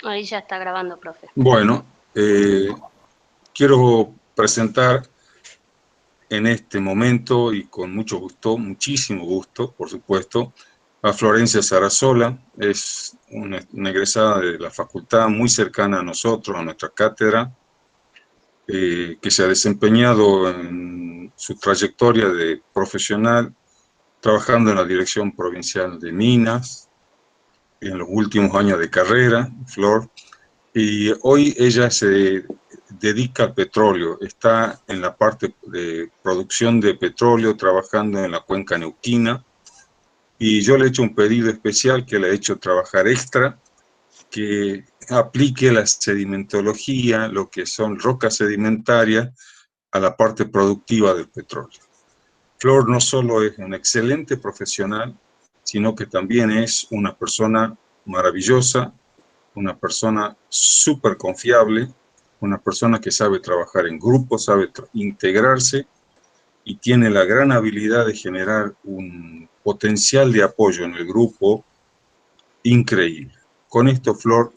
Ahí ya está grabando, profe. Bueno, quiero presentar en este momento y con mucho gusto, muchísimo gusto, por supuesto, a Florencia Sarasola. Es una egresada de la facultad muy cercana a nosotros, a nuestra cátedra, que se ha desempeñado en su trayectoria de profesional trabajando en la Dirección Provincial de Minas, en los últimos años de carrera, Flor, y hoy ella se dedica al petróleo, está en la parte de producción de petróleo, trabajando en la cuenca neuquina, y yo le he hecho un pedido especial que le he hecho trabajar extra, que aplique la sedimentología, lo que son rocas sedimentarias, a la parte productiva del petróleo. Flor no solo es una excelente profesional, sino que también es una persona maravillosa, una persona súper confiable, una persona que sabe trabajar en grupo, sabe integrarse y tiene la gran habilidad de generar un potencial de apoyo en el grupo increíble. Con esto, Flor,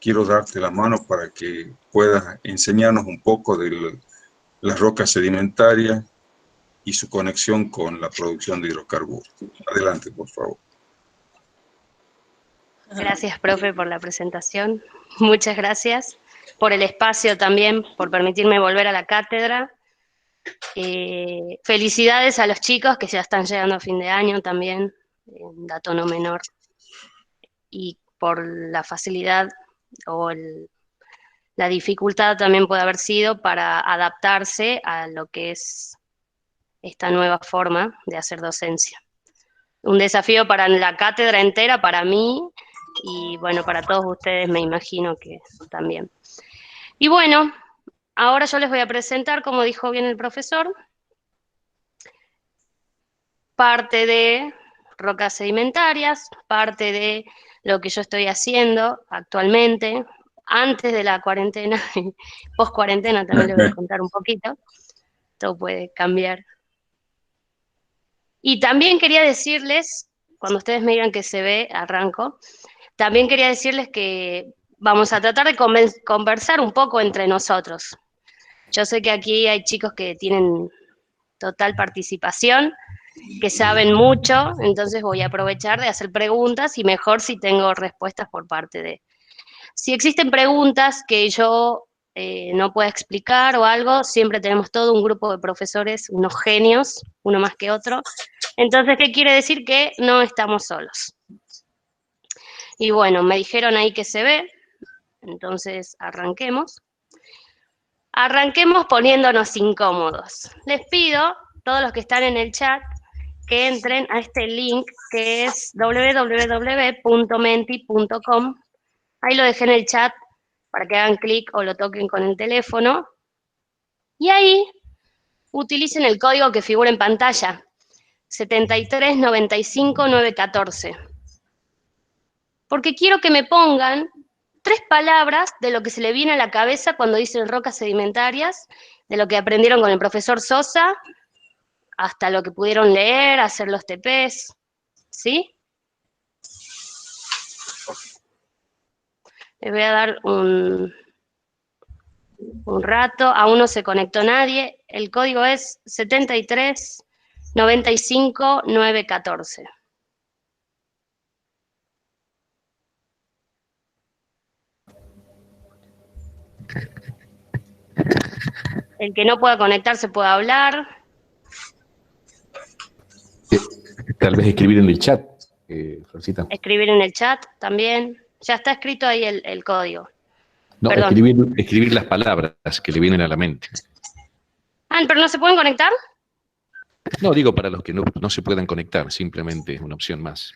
quiero darte la mano para que puedas enseñarnos un poco de las rocas sedimentarias y su conexión con la producción de hidrocarburos. Adelante, por favor. Gracias, profe, por la presentación. Muchas gracias por el espacio también, por permitirme volver a la cátedra. Felicidades a los chicos que ya están llegando a fin de año también, un dato no menor. Y por la facilidad o la dificultad también puede haber sido para adaptarse a lo que es esta nueva forma de hacer docencia. Un desafío para la cátedra entera, para mí, y bueno, para todos ustedes me imagino que también. Y bueno, ahora yo les voy a presentar, como dijo bien el profesor, parte de rocas sedimentarias, parte de lo que yo estoy haciendo actualmente, antes de la cuarentena y post cuarentena también les voy a contar un poquito, todo puede cambiar. Y también quería decirles, cuando ustedes me digan que se ve, arranco, también quería decirles que vamos a tratar de conversar un poco entre nosotros. Yo sé que aquí hay chicos que tienen total participación, que saben mucho, entonces voy a aprovechar de hacer preguntas y mejor si tengo respuestas por parte de... Si existen preguntas que yo no pueda explicar o algo, siempre tenemos todo un grupo de profesores, unos genios, uno más que otro. Entonces, ¿qué quiere decir? Que no estamos solos. Y bueno, me dijeron ahí que se ve, entonces arranquemos. Arranquemos poniéndonos incómodos. Les pido, todos los que están en el chat, que entren a este link que es www.menti.com. Ahí lo dejé en el chat para que hagan clic o lo toquen con el teléfono. Y ahí utilicen el código que figura en pantalla, 7395914. Porque quiero que me pongan 3 palabras de lo que se le viene a la cabeza cuando dicen rocas sedimentarias, de lo que aprendieron con el profesor Sosa, hasta lo que pudieron leer, hacer los TPs, ¿sí? Les voy a dar un rato, aún no se conectó nadie. El código es 7395914. El que no pueda conectarse puede hablar. Tal vez escribir en el chat, Florcita. Escribir en el chat también. Ya está escrito ahí el código. No, escribir las palabras que le vienen a la mente. Ah, ¿pero no se pueden conectar? No, digo para los que no se puedan conectar, simplemente es una opción más.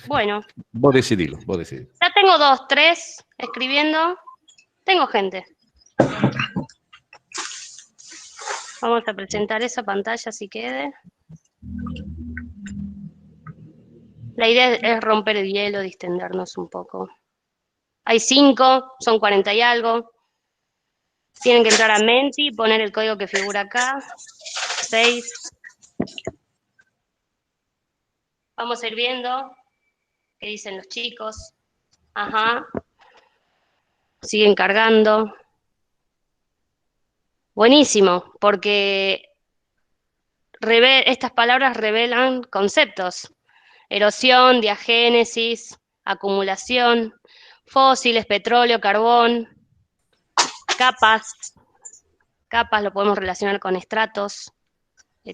Bueno. Vos decidilo, vos decidilo. Ya tengo 2, 3 escribiendo. Tengo gente. Vamos a presentar esa pantalla si quede. La idea es romper el hielo, distendernos un poco. Hay 5, son 40 y algo. Tienen que entrar a Menti, poner el código que figura acá. 6. Vamos a ir viendo qué dicen los chicos. Ajá. Siguen cargando. Buenísimo, porque estas palabras revelan conceptos. Erosión, diagénesis, acumulación, fósiles, petróleo, carbón, capas. Capas lo podemos relacionar con estratos,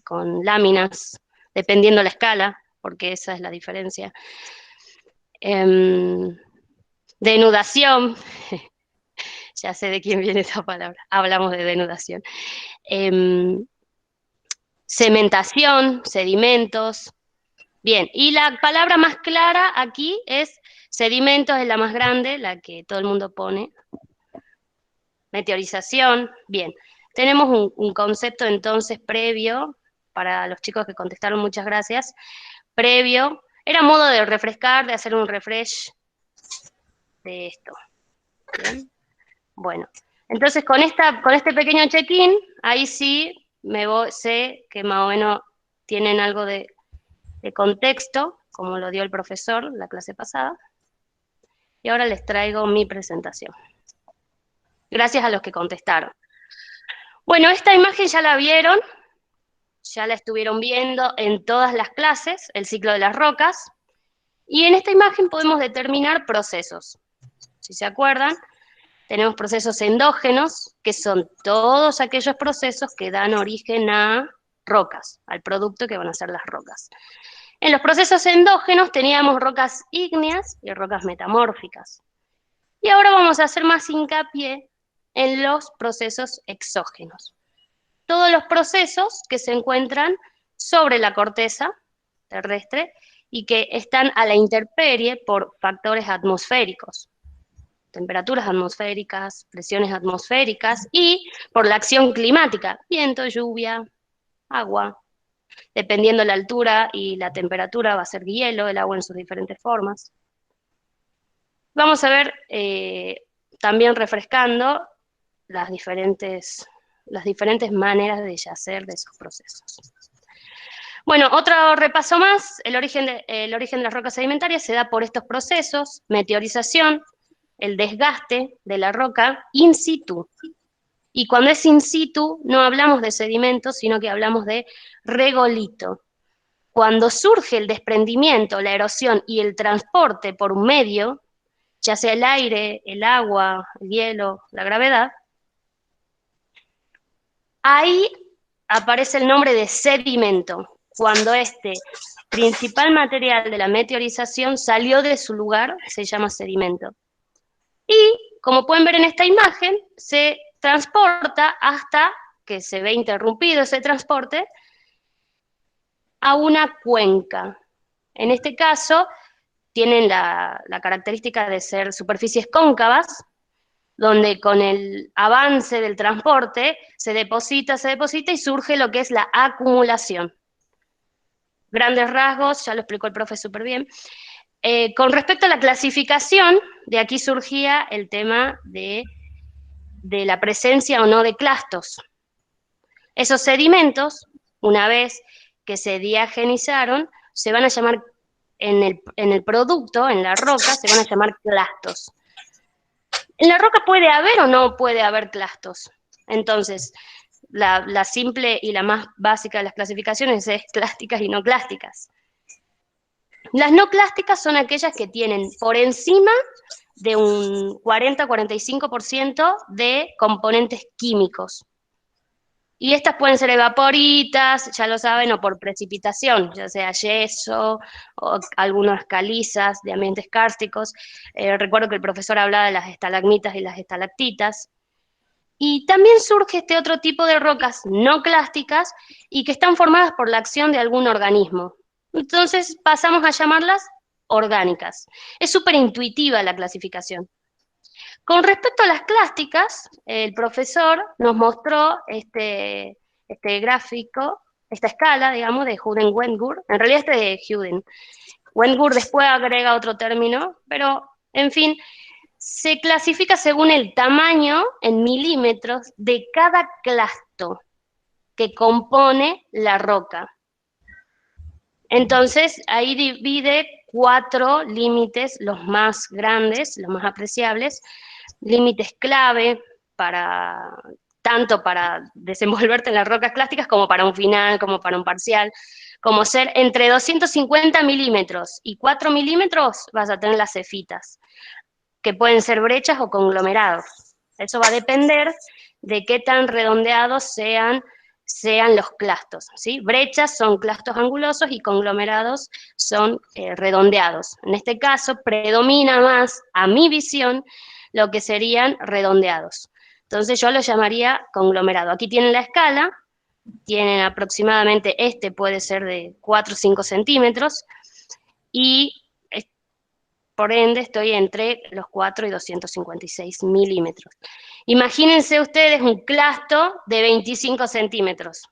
con láminas, dependiendo la escala, porque esa es la diferencia. Denudación, ya sé de quién viene esa palabra, hablamos de denudación. Cementación, sedimentos. Bien, y la palabra más clara aquí es sedimentos, es la más grande, la que todo el mundo pone. Meteorización, bien. Tenemos un concepto entonces previo, para los chicos que contestaron, muchas gracias. Previo, era modo de refrescar, de hacer un refresh de esto. Bien. Bueno, entonces con este pequeño check-in, ahí sí sé que más o menos tienen algo de contexto, como lo dio el profesor la clase pasada. Y ahora les traigo mi presentación. Gracias a los que contestaron. Bueno, esta imagen ya la vieron, ya la estuvieron viendo en todas las clases, el ciclo de las rocas, y en esta imagen podemos determinar procesos. Si se acuerdan, tenemos procesos endógenos, que son todos aquellos procesos que dan origen a rocas, al producto que van a ser las rocas. En los procesos endógenos teníamos rocas ígneas y rocas metamórficas. Y ahora vamos a hacer más hincapié en los procesos exógenos. Todos los procesos que se encuentran sobre la corteza terrestre y que están a la intemperie por factores atmosféricos, temperaturas atmosféricas, presiones atmosféricas y por la acción climática, viento, lluvia, agua. Dependiendo la altura y la temperatura va a ser hielo, el agua en sus diferentes formas. Vamos a ver también refrescando las diferentes maneras de yacer de esos procesos. Bueno, otro repaso más, el origen de las rocas sedimentarias se da por estos procesos: meteorización, el desgaste de la roca in situ. Y cuando es in situ, no hablamos de sedimentos, sino que hablamos de regolito. Cuando surge el desprendimiento, la erosión y el transporte por un medio, ya sea el aire, el agua, el hielo, la gravedad, ahí aparece el nombre de sedimento, cuando este principal material de la meteorización salió de su lugar, se llama sedimento. Y, como pueden ver en esta imagen, se transporta hasta que se ve interrumpido ese transporte a una cuenca. En este caso, tienen la característica de ser superficies cóncavas, donde con el avance del transporte se deposita y surge lo que es la acumulación. Grandes rasgos, ya lo explicó el profe súper bien. Con respecto a la clasificación, de aquí surgía el tema de la presencia o no de clastos. Esos sedimentos, una vez que se diagenizaron, se van a llamar, en el producto, en la roca, se van a llamar clastos. En la roca puede haber o no puede haber clastos. Entonces, la simple y la más básica de las clasificaciones es clásticas y no clásticas. Las no clásticas son aquellas que tienen por encima de un 40-45% de componentes químicos. Y estas pueden ser evaporitas, ya lo saben, o por precipitación, ya sea yeso o algunas calizas de ambientes kársticos. Recuerdo que el profesor hablaba de las estalagmitas y las estalactitas. Y también surge este otro tipo de rocas no clásticas y que están formadas por la acción de algún organismo. Entonces pasamos a llamarlas orgánicas. Es súper intuitiva la clasificación. Con respecto a las clásticas, el profesor nos mostró este gráfico, esta escala, digamos, de Huden-Wentgur. En realidad este de Huden. Wentgur después agrega otro término, pero, en fin, se clasifica según el tamaño en milímetros de cada clasto que compone la roca. Entonces, ahí divide 4 límites, los más grandes, los más apreciables, límites clave tanto para desenvolverte en las rocas clásticas como para un final, como para un parcial, como ser entre 250 milímetros y 4 milímetros vas a tener las cefitas, que pueden ser brechas o conglomerados. Eso va a depender de qué tan redondeados sean los clastos, ¿sí? Brechas son clastos angulosos y conglomerados son redondeados. En este caso, predomina más, a mi visión, lo que serían redondeados. Entonces yo lo llamaría conglomerado. Aquí tienen la escala, tienen aproximadamente, puede ser de 4 o 5 centímetros, y por ende estoy entre los 4 y 256 milímetros. Imagínense ustedes un clasto de 25 centímetros,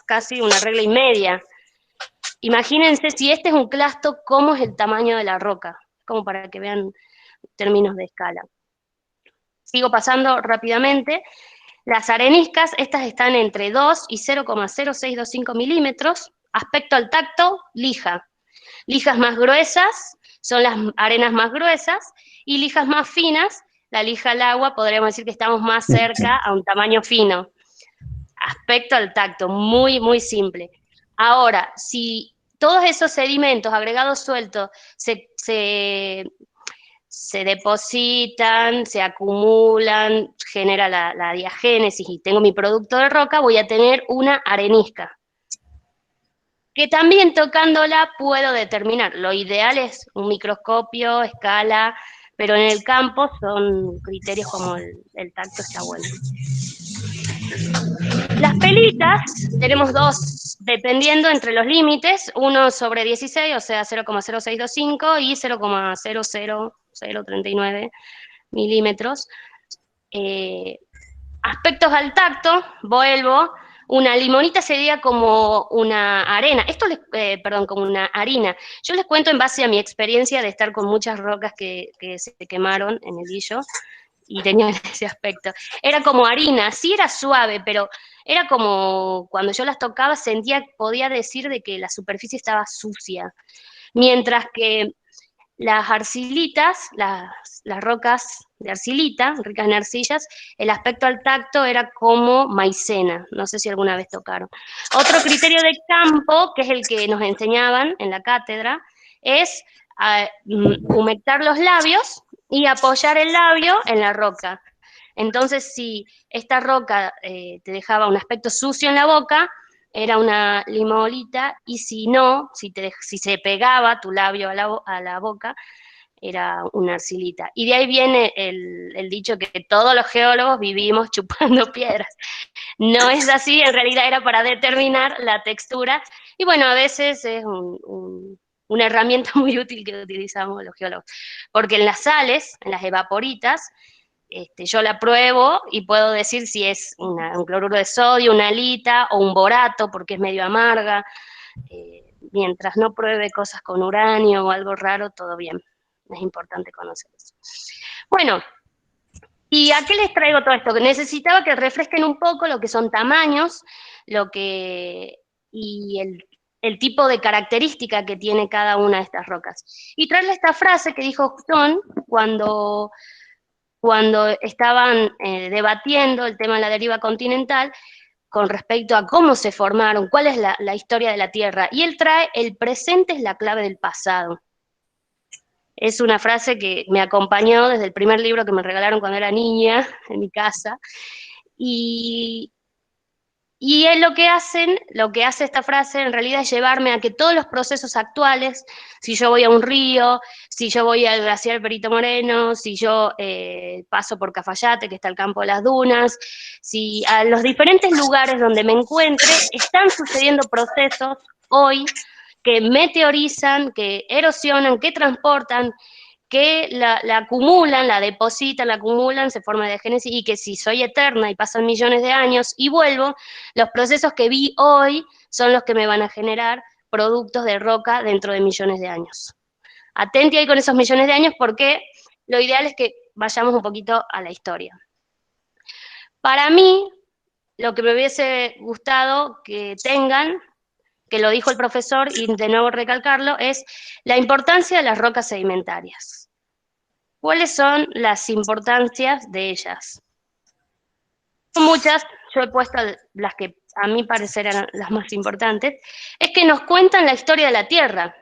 casi una regla y media. Imagínense si este es un clasto, cómo es el tamaño de la roca, como para que vean términos de escala. Sigo pasando rápidamente. Las areniscas, estas están entre 2 y 0,0625 milímetros. Aspecto al tacto, lija. Lijas más gruesas son las arenas más gruesas, y lijas más finas, la lija al agua, podríamos decir que estamos más cerca a un tamaño fino. Aspecto al tacto, muy, muy simple. Ahora, si todos esos sedimentos agregados sueltos se depositan, se acumulan, genera la diagénesis y tengo mi producto de roca, voy a tener una arenisca, que también tocándola puedo determinar. Lo ideal es un microscopio, escala, pero en el campo son criterios como el tacto está bueno. Las pelitas, tenemos dos, dependiendo entre los límites, 1 sobre 16, o sea 0,0625, y 0,00039 milímetros. Aspectos al tacto, vuelvo. Una limonita sería como una arena, como una harina. Yo les cuento en base a mi experiencia de estar con muchas rocas que se quemaron en el Guillo y tenían ese aspecto. Era como harina, sí era suave, pero era como cuando yo las tocaba podía decir de que la superficie estaba sucia. Mientras que las arcilitas, las rocas de arcilita, ricas en arcillas, el aspecto al tacto era como maicena, no sé si alguna vez tocaron. Otro criterio de campo, que es el que nos enseñaban en la cátedra, es humectar los labios y apoyar el labio en la roca. Entonces, si esta roca te dejaba un aspecto sucio en la boca, era una limolita, y si no, si se pegaba tu labio a la boca, era una arcilita. Y de ahí viene el dicho que todos los geólogos vivimos chupando piedras. No es así, en realidad era para determinar la textura, y bueno, a veces es una herramienta muy útil que utilizamos los geólogos, porque en las sales, en las evaporitas, yo la pruebo y puedo decir si es un cloruro de sodio, una halita o un borato, porque es medio amarga. Mientras no pruebe cosas con uranio o algo raro, todo bien. Es importante conocer eso. Bueno, ¿y a qué les traigo todo esto? Necesitaba que refresquen un poco lo que son tamaños, y el tipo de característica que tiene cada una de estas rocas. Y traerle esta frase que dijo Houghton cuando estaban debatiendo el tema de la deriva continental con respecto a cómo se formaron, cuál es la historia de la Tierra. Y él trae: el presente es la clave del pasado. Es una frase que me acompañó desde el primer libro que me regalaron cuando era niña en mi casa. Y es lo que hace esta frase en realidad es llevarme a que todos los procesos actuales, si yo voy a un río, si yo voy al glaciar Perito Moreno, si yo paso por Cafayate, que está el campo de las dunas, si a los diferentes lugares donde me encuentre, están sucediendo procesos hoy que meteorizan, que erosionan, que transportan, que la acumulan, la depositan, la acumulan, se forma de génesis, y que si soy eterna y pasan millones de años y vuelvo, los procesos que vi hoy son los que me van a generar productos de roca dentro de millones de años. Atenti ahí con esos millones de años, porque lo ideal es que vayamos un poquito a la historia. Para mí, lo que me hubiese gustado que tengan que lo dijo el profesor, y de nuevo recalcarlo, es la importancia de las rocas sedimentarias. ¿Cuáles son las importancias de ellas? Son muchas, yo he puesto las que a mi parecer eran las más importantes, es que nos cuentan la historia de la Tierra.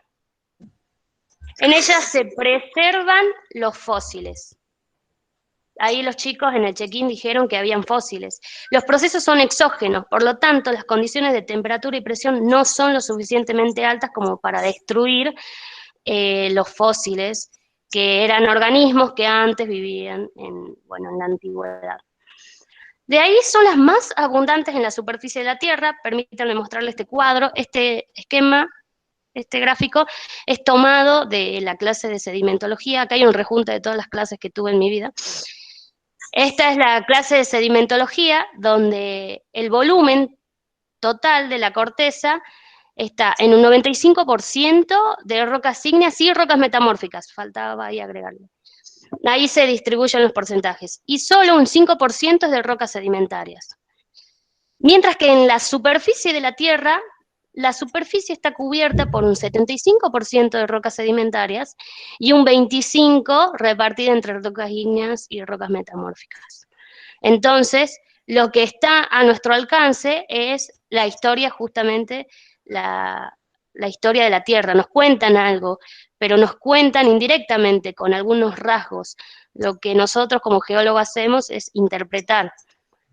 En ellas se preservan los fósiles. Ahí los chicos en el check-in dijeron que habían fósiles. Los procesos son exógenos, por lo tanto, las condiciones de temperatura y presión no son lo suficientemente altas como para destruir los fósiles, que eran organismos que antes vivían en la antigüedad. De ahí son las más abundantes en la superficie de la Tierra. Permítanme mostrarles este cuadro, este esquema. Este gráfico es tomado de la clase de sedimentología. Acá hay un rejunte de todas las clases que tuve en mi vida. Esta es la clase de sedimentología, donde el volumen total de la corteza está en un 95% de rocas ígneas y rocas metamórficas. Faltaba ahí agregarle. Ahí se distribuyen los porcentajes. Y solo un 5% es de rocas sedimentarias. Mientras que en la superficie de la Tierra, la superficie está cubierta por un 75% de rocas sedimentarias y un 25% repartida entre rocas ígneas y rocas metamórficas. Entonces, lo que está a nuestro alcance es la historia, justamente, la historia de la Tierra. Nos cuentan algo, pero nos cuentan indirectamente, con algunos rasgos. Lo que nosotros como geólogos hacemos es interpretar.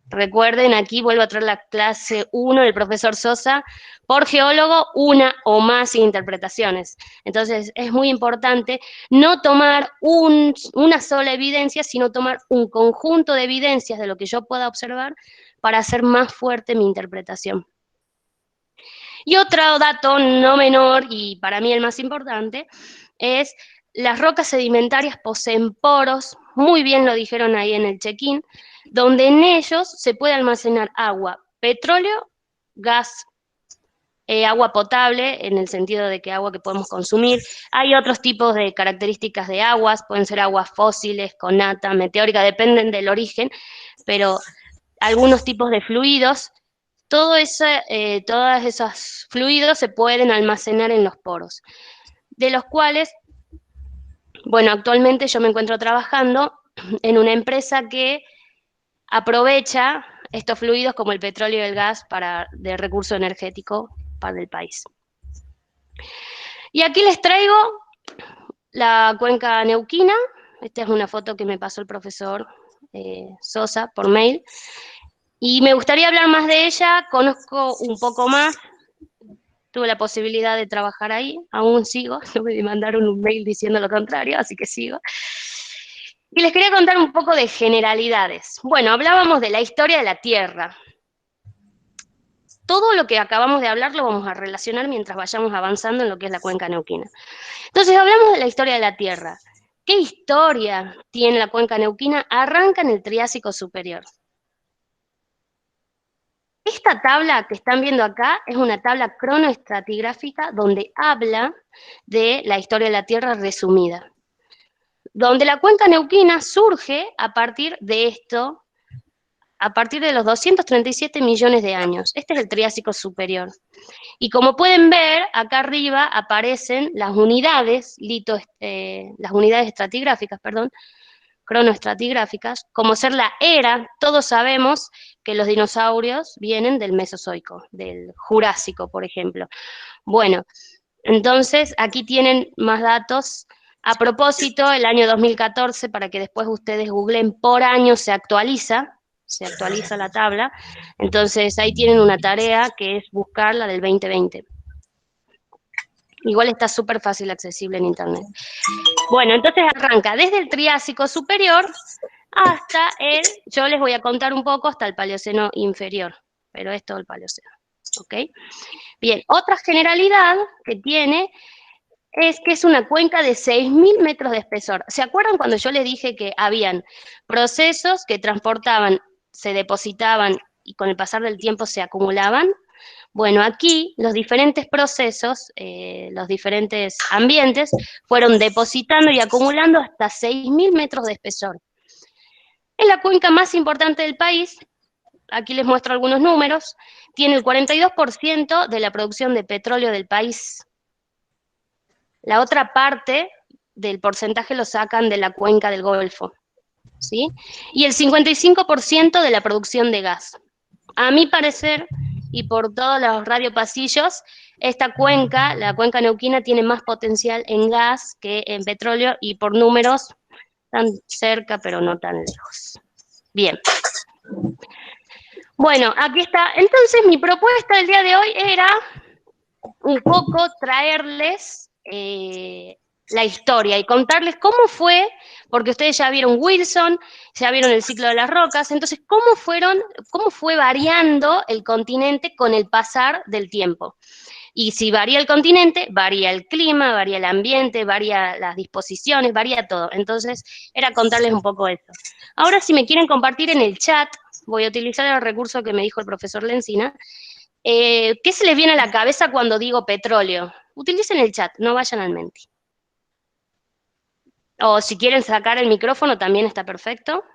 Recuerden, aquí vuelvo a traer la clase 1 del profesor Sosa, por geólogo, una o más interpretaciones. Entonces, es muy importante no tomar una sola evidencia, sino tomar un conjunto de evidencias de lo que yo pueda observar para hacer más fuerte mi interpretación. Y otro dato no menor, y para mí el más importante, es las rocas sedimentarias poseen poros, muy bien lo dijeron ahí en el check-in, donde en ellos se puede almacenar agua, petróleo, gas, agua potable, en el sentido de que agua que podemos consumir. Hay otros tipos de características de aguas, pueden ser aguas fósiles, con nata, meteórica, dependen del origen, pero algunos tipos de fluidos, todos esos fluidos se pueden almacenar en los poros, de los cuales, bueno, actualmente yo me encuentro trabajando en una empresa que aprovecha estos fluidos como el petróleo y el gas de recurso energético para el país. Y aquí les traigo la cuenca neuquina. Esta es una foto que me pasó el profesor Sosa por mail. Y me gustaría hablar más de ella, conozco un poco más, tuve la posibilidad de trabajar ahí, aún sigo, no me mandaron un mail diciendo lo contrario, así que sigo. Y les quería contar un poco de generalidades. Bueno, hablábamos de la historia de la Tierra. Todo lo que acabamos de hablar lo vamos a relacionar mientras vayamos avanzando en lo que es la cuenca neuquina. Entonces, hablamos de la historia de la Tierra. ¿Qué historia tiene la cuenca neuquina? Arranca en el Triásico Superior. Esta tabla que están viendo acá es una tabla cronoestratigráfica donde habla de la historia de la Tierra resumida, donde la cuenca neuquina surge a partir de esto, a partir de los 237 millones de años. Este es el Triásico Superior. Y como pueden ver, acá arriba aparecen las unidades, las unidades estratigráficas, perdón, cronoestratigráficas, como ser la era. Todos sabemos que los dinosaurios vienen del Mesozoico, del Jurásico, por ejemplo. Bueno, entonces aquí tienen más datos. A propósito, el año 2014, para que después ustedes googleen, por año se actualiza la tabla. Entonces ahí tienen una tarea que es buscar la del 2020. Igual está súper fácil accesible en internet. Bueno, entonces arranca desde el Triásico Superior hasta yo les voy a contar un poco hasta el Paleoceno inferior, pero es todo el Paleoceno, ¿ok? Bien, otra generalidad que tiene es que es una cuenca de 6.000 metros de espesor. ¿Se acuerdan cuando yo les dije que habían procesos que transportaban, se depositaban y con el pasar del tiempo se acumulaban? Bueno, aquí los diferentes procesos, los diferentes ambientes, fueron depositando y acumulando hasta 6.000 metros de espesor. Es la cuenca más importante del país aquí les muestro algunos números, tiene el 42% de la producción de petróleo del país. La otra parte del porcentaje lo sacan de la cuenca del Golfo, ¿sí? Y el 55% de la producción de gas. A mi parecer, y por todos los radiopasillos, esta cuenca, la cuenca neuquina, tiene más potencial en gas que en petróleo, y por números tan cerca, pero no tan lejos. Bien. Bueno, aquí está. Entonces, mi propuesta del día de hoy era un poco traerles la historia y contarles cómo fue, porque ustedes ya vieron Wilson, ya vieron el ciclo de las rocas, entonces cómo fue variando el continente con el pasar del tiempo. Y si varía el continente, varía el clima, varía el ambiente, varía las disposiciones, varía todo. Entonces, era contarles un poco eso. Ahora, si me quieren compartir en el chat, voy a utilizar el recurso que me dijo el profesor Lencina. ¿Qué se les viene a la cabeza cuando digo petróleo? Utilicen el chat, no vayan al Menti. O si quieren sacar el micrófono, también está perfecto.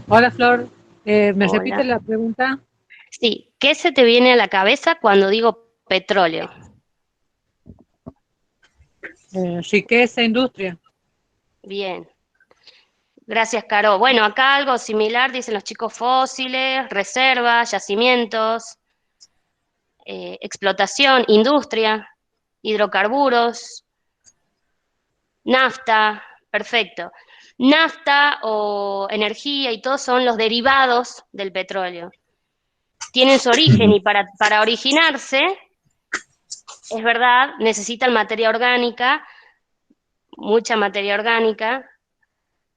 Hola Flor, ¿me Hola. repites la pregunta? Sí, ¿qué se te viene a la cabeza cuando digo petróleo? Riqueza, industria. Bien. Gracias, Caro. Bueno, acá algo similar dicen los chicos: fósiles, reservas, yacimientos, explotación, industria, hidrocarburos, nafta, perfecto. Nafta o energía y todo son los derivados del petróleo. Tienen su origen y para originarse, es verdad, necesitan materia orgánica, mucha materia orgánica,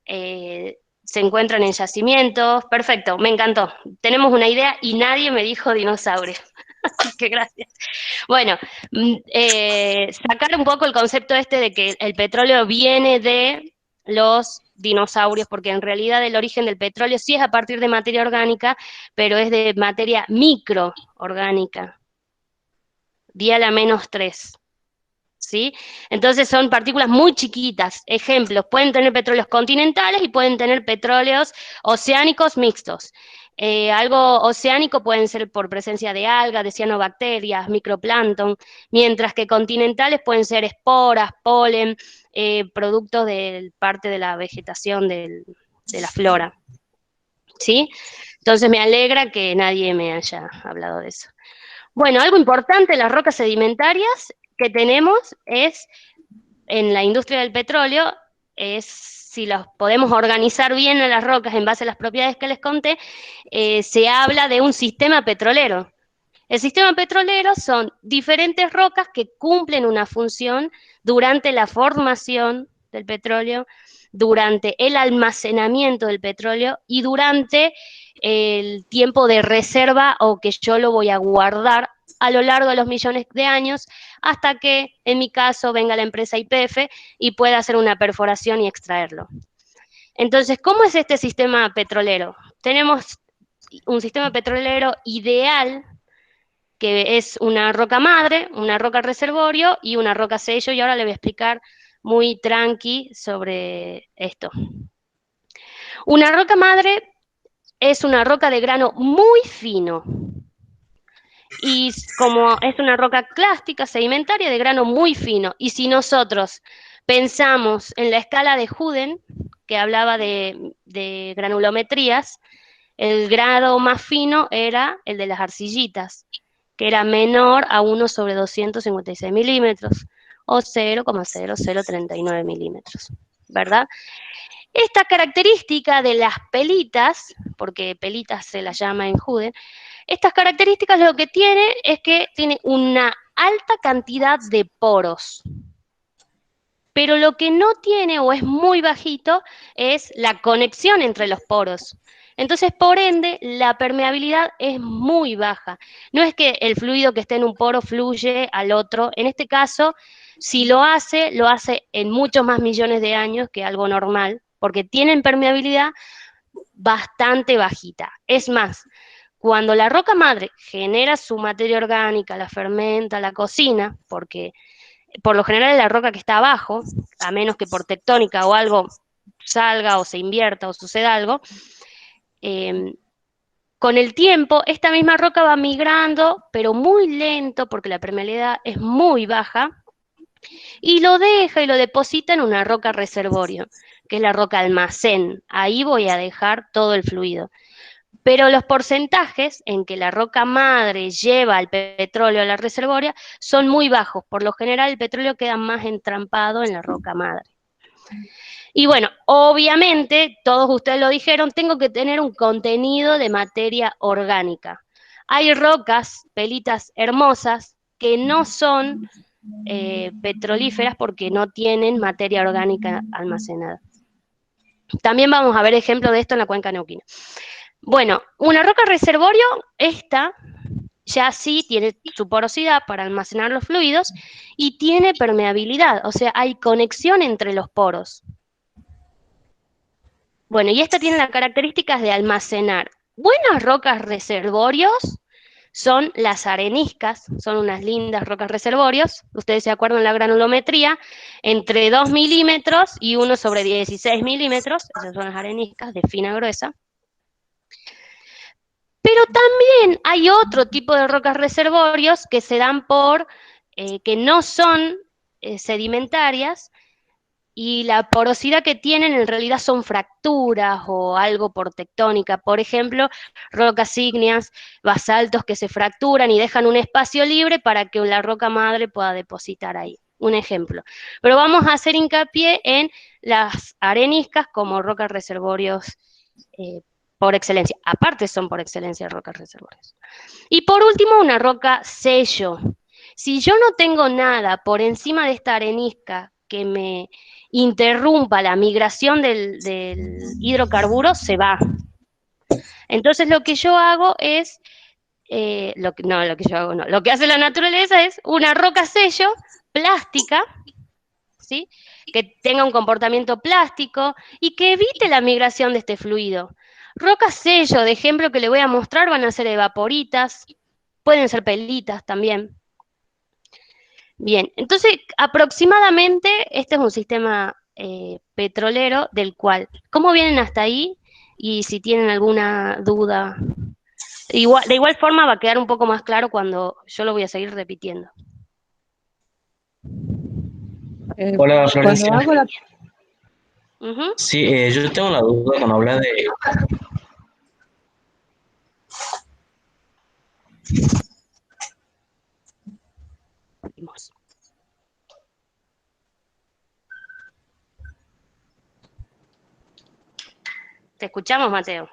se encuentran en yacimientos. Perfecto, me encantó. Tenemos una idea y nadie me dijo dinosaurio. Así que gracias. Bueno, sacar un poco el concepto este de que el petróleo viene de los dinosaurios, porque en realidad el origen del petróleo sí es a partir de materia orgánica, pero es de materia microorgánica, día a la -3. ¿Sí? Entonces son partículas muy chiquitas. Ejemplos, pueden tener petróleos continentales y pueden tener petróleos oceánicos mixtos. Algo oceánico pueden ser por presencia de algas, de cianobacterias, microplancton, mientras que continentales pueden ser esporas, polen, productos de parte de la vegetación de la flora. ¿Sí? Entonces me alegra que nadie me haya hablado de eso. Bueno, algo importante, las rocas sedimentarias que tenemos es, en la industria del petróleo, es, si los podemos organizar bien a las rocas en base a las propiedades que les conté, se habla de un sistema petrolero. El sistema petrolero son diferentes rocas que cumplen una función durante la formación del petróleo, durante el almacenamiento del petróleo y durante el tiempo de reserva, o que yo lo voy a guardar a lo largo de los millones de años, hasta que, en mi caso, venga la empresa YPF y pueda hacer una perforación y extraerlo. Entonces, ¿cómo es este sistema petrolero? Tenemos un sistema petrolero ideal, que es una roca madre, una roca reservorio y una roca sello, y ahora le voy a explicar muy tranqui sobre esto. Una roca madre es una roca de grano muy fino, y como es una roca clástica sedimentaria de grano muy fino, y si nosotros pensamos en la escala de Huden, que hablaba de granulometrías, el grado más fino era el de las arcillitas, que era menor a 1/256 milímetros, o 0,0039 milímetros, ¿verdad? Esta característica de las pelitas, porque pelitas se las llama en Huden, estas características lo que tiene es que tiene una alta cantidad de poros, pero lo que no tiene, o es muy bajito, es la conexión entre los poros. Entonces, por ende, la permeabilidad es muy baja. No es que el fluido que esté en un poro fluye al otro. En este caso, si lo hace en muchos más millones de años que algo normal, porque tienen permeabilidad bastante bajita. Es más, cuando la roca madre genera su materia orgánica, la fermenta, la cocina, porque por lo general es la roca que está abajo, a menos que por tectónica o algo salga o se invierta o suceda algo. Con el tiempo, esta misma roca va migrando, pero muy lento, porque la permeabilidad es muy baja, y lo deja y lo deposita en una roca reservorio, que es la roca almacén. Ahí voy a dejar todo el fluido. Pero los porcentajes en que la roca madre lleva el petróleo a la reservoria son muy bajos. Por lo general, el petróleo queda más entrampado en la roca madre. Y bueno, obviamente, todos ustedes lo dijeron, tengo que tener un contenido de materia orgánica. Hay rocas, pelitas hermosas, que no son petrolíferas porque no tienen materia orgánica almacenada. También vamos a ver ejemplos de esto en la cuenca neuquina. Bueno, una roca reservorio, esta ya sí tiene su porosidad para almacenar los fluidos y tiene permeabilidad, o sea, hay conexión entre los poros. Bueno, y esta tiene las características de almacenar. Buenas rocas reservorios son las areniscas, son unas lindas rocas reservorios. Ustedes se acuerdan la granulometría, entre 2 milímetros y 1/16 milímetros, esas son las areniscas de fina gruesa. Pero también hay otro tipo de rocas reservorios que se dan por, que no son sedimentarias, y la porosidad que tienen en realidad son fracturas o algo por tectónica. Por ejemplo, rocas ígneas, basaltos que se fracturan y dejan un espacio libre para que la roca madre pueda depositar ahí. Un ejemplo. Pero vamos a hacer hincapié en las areniscas como rocas reservorios por excelencia. Aparte son por excelencia rocas reservorios. Y por último, una roca sello. Si yo no tengo nada por encima de esta arenisca que me interrumpa la migración del hidrocarburo, se va. Entonces lo que yo hago es, lo que hace la naturaleza es una roca sello plástica, ¿sí? Que tenga un comportamiento plástico y que evite la migración de este fluido. Rocas sello, de ejemplo que le voy a mostrar, van a ser evaporitas, pueden ser pelitas también. Bien, entonces aproximadamente este es un sistema petrolero del cual, ¿cómo vienen hasta ahí? Y si tienen alguna duda, de igual forma va a quedar un poco más claro cuando yo lo voy a seguir repitiendo. Hola, Florencia. Cuando hago la, Sí, yo tengo una duda cuando hablas de... Te escuchamos, Mateo.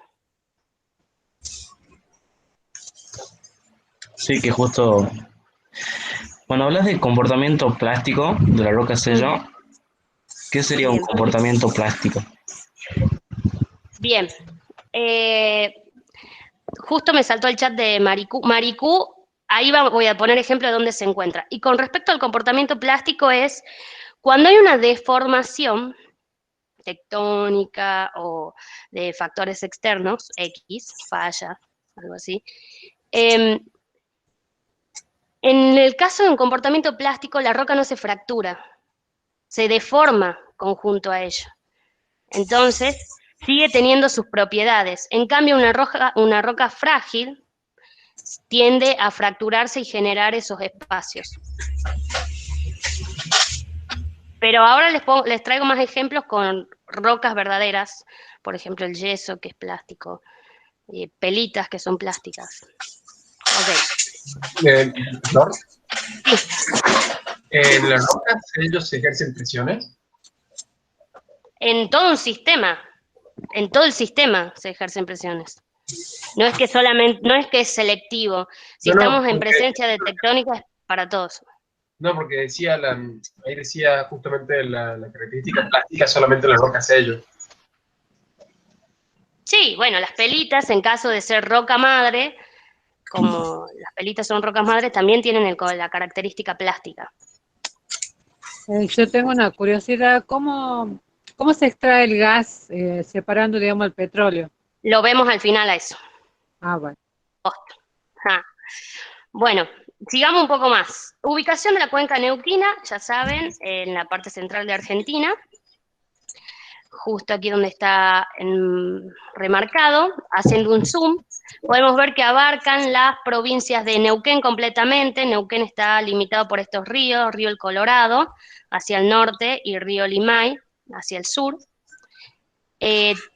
Sí, que justo... Cuando hablas de comportamiento plástico de la roca sello, ¿qué sería un Bien. comportamiento plástico? Bien. Justo me saltó el chat de Maricú. Maricú, ahí voy a poner ejemplo de dónde se encuentra. Y con respecto al comportamiento plástico es cuando hay una deformación tectónica o de factores externos, X, falla, algo así. En el caso de un comportamiento plástico, la roca no se fractura, se deforma conjunto a ello. Entonces, sigue teniendo sus propiedades. En cambio, una roca frágil tiende a fracturarse y generar esos espacios. Pero ahora les traigo más ejemplos con rocas verdaderas, por ejemplo el yeso, que es plástico, pelitas que son plásticas. Ok. ¿Flor? ¿En las rocas ellos se ejercen presiones? En todo un sistema, en todo el sistema se ejercen presiones. No es que solamente, no es que es selectivo. Si estamos en presencia de tectónica, es para todos. No, porque ahí decía justamente la característica plástica solamente las rocas sello. Sí, bueno, las pelitas, en caso de ser roca madre, como las pelitas son rocas madres, también tienen la característica plástica. yo tengo una curiosidad, ¿cómo se extrae el gas separando, digamos, el petróleo? Lo vemos al final a eso. Ah, bueno. Bueno, sigamos un poco más. Ubicación de la cuenca neuquina, ya saben, en la parte central de Argentina, justo aquí donde está remarcado, haciendo un zoom, podemos ver que abarcan las provincias de Neuquén completamente. Neuquén está limitado por estos ríos, río El Colorado, hacia el norte, y río Limay, hacia el sur.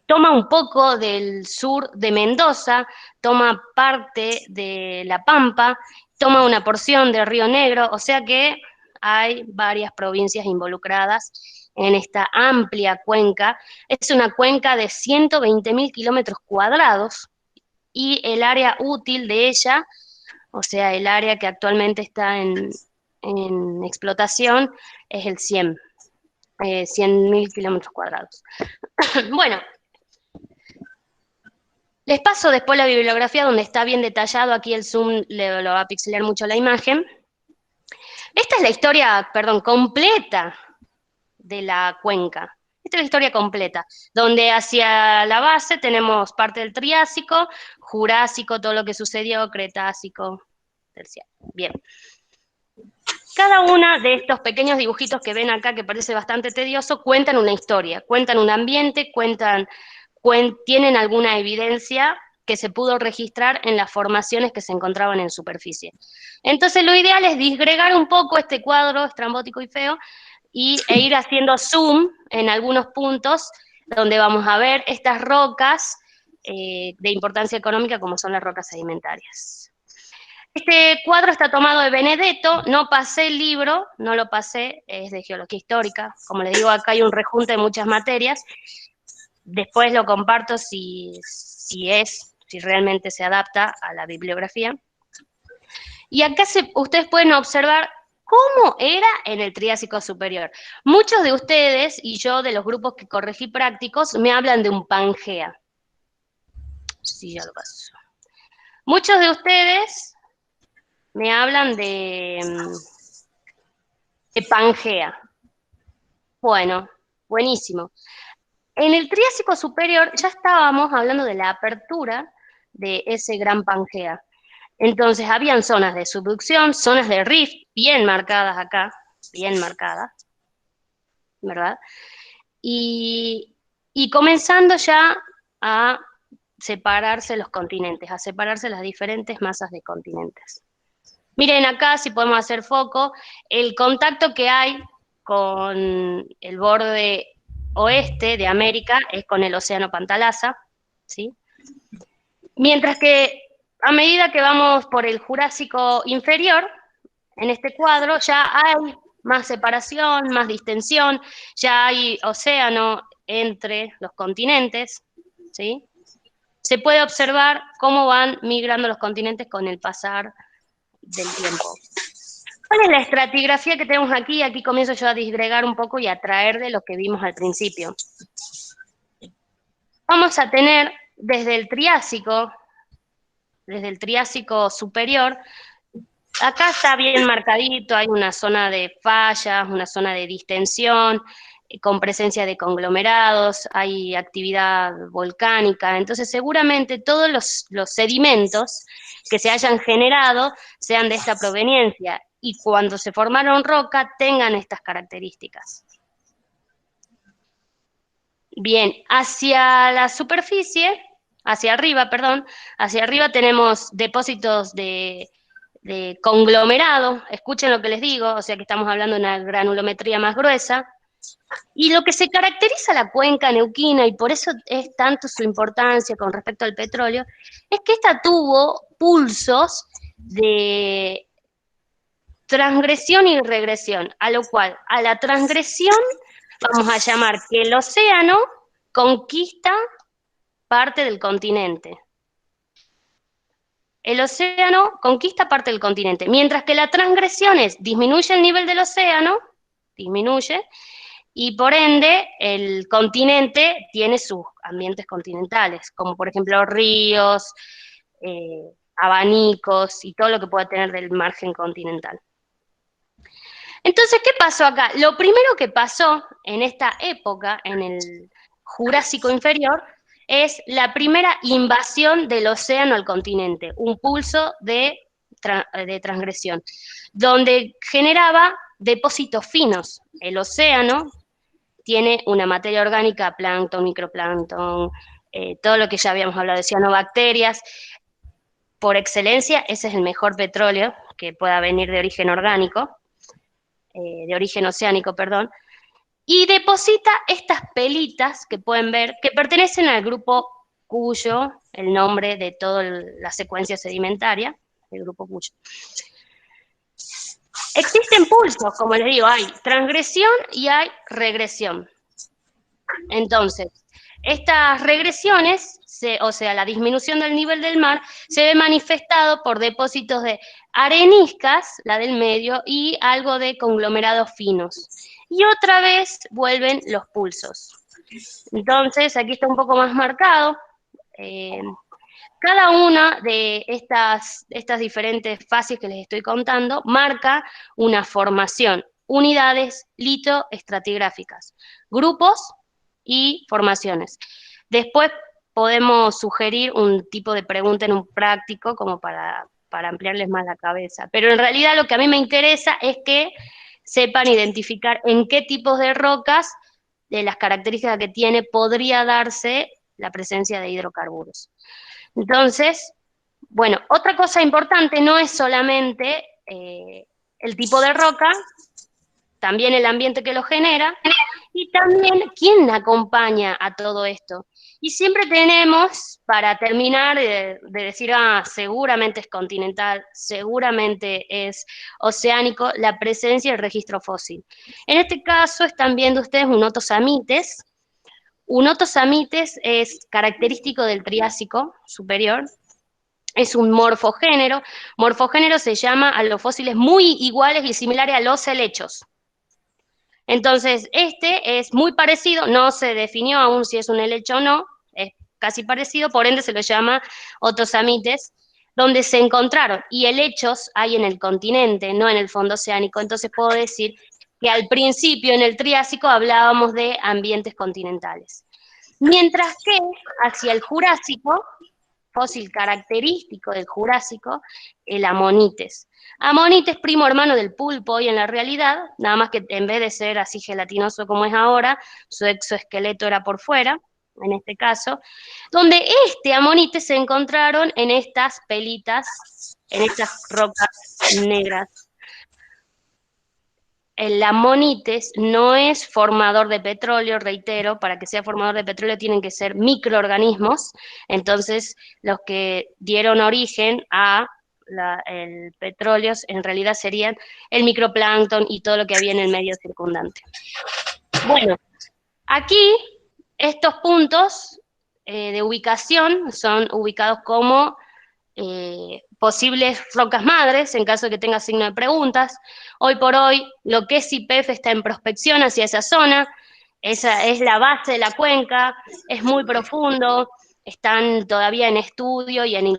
Toma un poco del sur de Mendoza, toma parte de La Pampa, toma una porción del Río Negro, o sea que hay varias provincias involucradas en esta amplia cuenca. Es una cuenca de 120.000 kilómetros cuadrados, y el área útil de ella, o sea, el área que actualmente está en explotación, es el 100.000 kilómetros cuadrados. Bueno, les paso después la bibliografía donde está bien detallado. Aquí el zoom lo va a pixelar mucho la imagen. Esta es la historia, completa de la cuenca. Esta es la historia completa, donde hacia la base tenemos parte del Triásico, Jurásico, todo lo que sucedió, Cretácico, Terciario. Bien. Cada uno de estos pequeños dibujitos que ven acá, que parece bastante tedioso, cuentan una historia, cuentan un ambiente, tienen alguna evidencia que se pudo registrar en las formaciones que se encontraban en superficie. Entonces lo ideal es disgregar un poco este cuadro estrambótico y feo e ir haciendo zoom en algunos puntos donde vamos a ver estas rocas de importancia económica, como son las rocas sedimentarias. Este cuadro está tomado de Benedetto. No pasé el libro, no lo pasé, es de geología histórica. Como les digo, acá hay un rejunte de muchas materias. Después lo comparto si realmente se adapta a la bibliografía. Y acá ustedes pueden observar cómo era en el Triásico superior. Muchos de ustedes, y yo de los grupos que corregí prácticos, me hablan de un Pangea. Sí, ya lo paso. Muchos de ustedes me hablan de Pangea. Bueno, buenísimo. En el Triásico superior ya estábamos hablando de la apertura de ese gran Pangea. Entonces habían zonas de subducción, zonas de rift bien marcadas acá, bien marcadas, ¿verdad? Y comenzando ya a separarse los continentes, a separarse las diferentes masas de continentes. Miren acá, si podemos hacer foco, el contacto que hay con el borde oeste de América es con el océano Pantalasa, ¿sí? Mientras que a medida que vamos por el Jurásico inferior, en este cuadro ya hay más separación, más distensión, ya hay océano entre los continentes, ¿sí? Se puede observar cómo van migrando los continentes con el pasar del tiempo. ¿Cuál es la estratigrafía que tenemos aquí? Aquí comienzo yo a disgregar un poco y a traer de lo que vimos al principio. Vamos a tener desde el Triásico superior, acá está bien marcadito, hay una zona de fallas, una zona de distensión, con presencia de conglomerados, hay actividad volcánica. Entonces seguramente todos los sedimentos que se hayan generado sean de esta proveniencia, y cuando se formaron roca tengan estas características. Bien, hacia la superficie, hacia arriba tenemos depósitos de conglomerado. Escuchen lo que les digo, o sea que estamos hablando de una granulometría más gruesa. Y lo que se caracteriza a la cuenca neuquina, y por eso es tanto su importancia con respecto al petróleo, es que esta tuvo pulsos de transgresión y regresión, a lo cual a la transgresión vamos a llamar que el océano conquista parte del continente. El océano conquista parte del continente, mientras que la transgresión disminuye el nivel del océano, disminuye, y por ende el continente tiene sus ambientes continentales, como por ejemplo ríos, abanicos y todo lo que pueda tener del margen continental. Entonces, ¿qué pasó acá? Lo primero que pasó en esta época, en el Jurásico inferior, es la primera invasión del océano al continente, un pulso de de transgresión, donde generaba depósitos finos. El océano tiene una materia orgánica, plancton, microplancton, todo lo que ya habíamos hablado de cianobacterias. Por excelencia, ese es el mejor petróleo que pueda venir de origen orgánico, de origen oceánico, perdón, y deposita estas pelitas que pueden ver, que pertenecen al grupo Cuyo, el nombre de toda la secuencia sedimentaria, el grupo Cuyo. Existen pulsos, como les digo, hay transgresión y hay regresión. Entonces, estas regresiones, o sea, la disminución del nivel del mar, se ve manifestado por depósitos de areniscas, la del medio, y algo de conglomerados finos. Y otra vez vuelven los pulsos. Entonces, aquí está un poco más marcado. Cada una de estas diferentes fases que les estoy contando marca una formación, unidades litoestratigráficas, grupos y formaciones. Después podemos sugerir un tipo de pregunta en un práctico como para ampliarles más la cabeza. Pero en realidad lo que a mí me interesa es que sepan identificar en qué tipos de rocas, de las características que tiene, podría darse la presencia de hidrocarburos. Entonces, bueno, otra cosa importante no es solamente el tipo de roca, también el ambiente que lo genera, y también quién acompaña a todo esto. Y siempre tenemos, para terminar, de decir, seguramente es continental, seguramente es oceánico, la presencia del registro fósil. En este caso están viendo ustedes un otosamites. Un otosamites es característico del Triásico superior, es un morfogénero. Morfogénero se llama a los fósiles muy iguales y similares a los helechos. Entonces, este es muy parecido, no se definió aún si es un helecho o no, es casi parecido, por ende se lo llama otosamites, donde se encontraron, y helechos hay en el continente, no en el fondo oceánico, entonces puedo decir que al principio en el Triásico hablábamos de ambientes continentales. Mientras que hacia el Jurásico, fósil característico del Jurásico, el Amonites. Amonites, primo hermano del pulpo hoy en la realidad, nada más que en vez de ser así gelatinoso como es ahora, su exoesqueleto era por fuera, en este caso, donde este Amonites se encontraron en estas pelitas, en estas rocas negras. El Amonites no es formador de petróleo, reitero, para que sea formador de petróleo tienen que ser microorganismos, entonces los que dieron origen a el petróleo en realidad serían el microplancton y todo lo que había en el medio circundante. Bueno, aquí estos puntos de ubicación son ubicados como posibles rocas madres, en caso de que tenga signo de preguntas. Hoy por hoy, lo que es YPF está en prospección hacia esa zona, esa es la base de la cuenca, es muy profundo, están todavía en estudio y en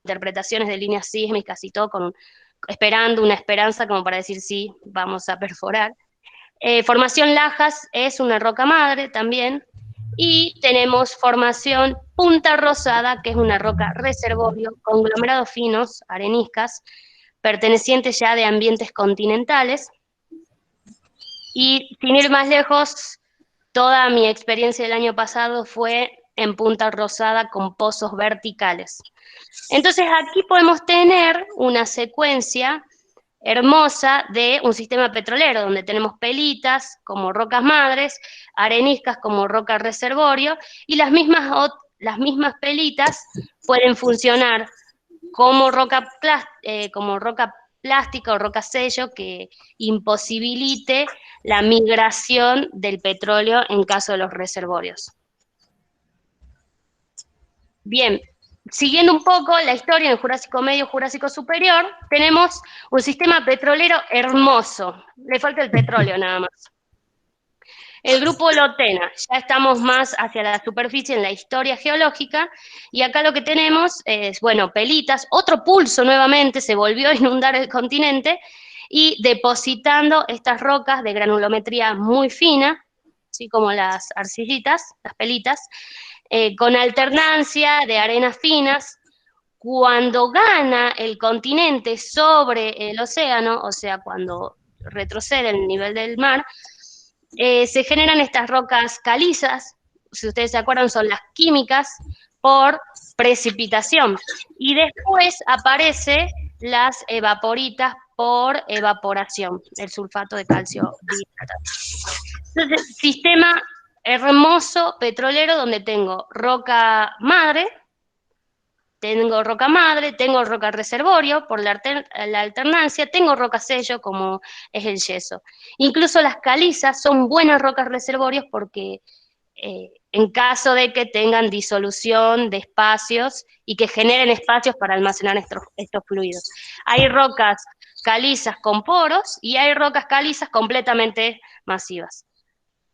interpretaciones de líneas sísmicas y todo, esperando una esperanza como para decir sí, vamos a perforar. Formación Lajas es una roca madre también, y tenemos formación Punta Rosada, que es una roca reservorio, conglomerados finos, areniscas, pertenecientes ya de ambientes continentales. Y sin ir más lejos, toda mi experiencia del año pasado fue en Punta Rosada con pozos verticales. Entonces aquí podemos tener una secuencia hermosa de un sistema petrolero, donde tenemos pelitas como rocas madres, areniscas como roca reservorio, y las mismas pelitas pueden funcionar como roca plástica o roca sello que imposibilite la migración del petróleo en caso de los reservorios. Bien. Siguiendo un poco la historia en el Jurásico Medio, Jurásico Superior, tenemos un sistema petrolero hermoso. Le falta el petróleo nada más. El grupo Lotena, ya estamos más hacia la superficie en la historia geológica, y acá lo que tenemos es, bueno, pelitas, otro pulso nuevamente, se volvió a inundar el continente, y depositando estas rocas de granulometría muy fina, así como las arcillitas, las pelitas, con alternancia de arenas finas. Cuando gana el continente sobre el océano, o sea, cuando retrocede el nivel del mar, se generan estas rocas calizas, si ustedes se acuerdan, son las químicas, por precipitación. Y después aparece las evaporitas por evaporación, el sulfato de calcio dihidratado. Entonces, sistema hermoso petrolero donde tengo roca madre, tengo roca reservorio por la alternancia, tengo roca sello como es el yeso. Incluso las calizas son buenas rocas reservorios porque en caso de que tengan disolución de espacios y que generen espacios para almacenar estos fluidos. Hay rocas calizas con poros y hay rocas calizas completamente masivas.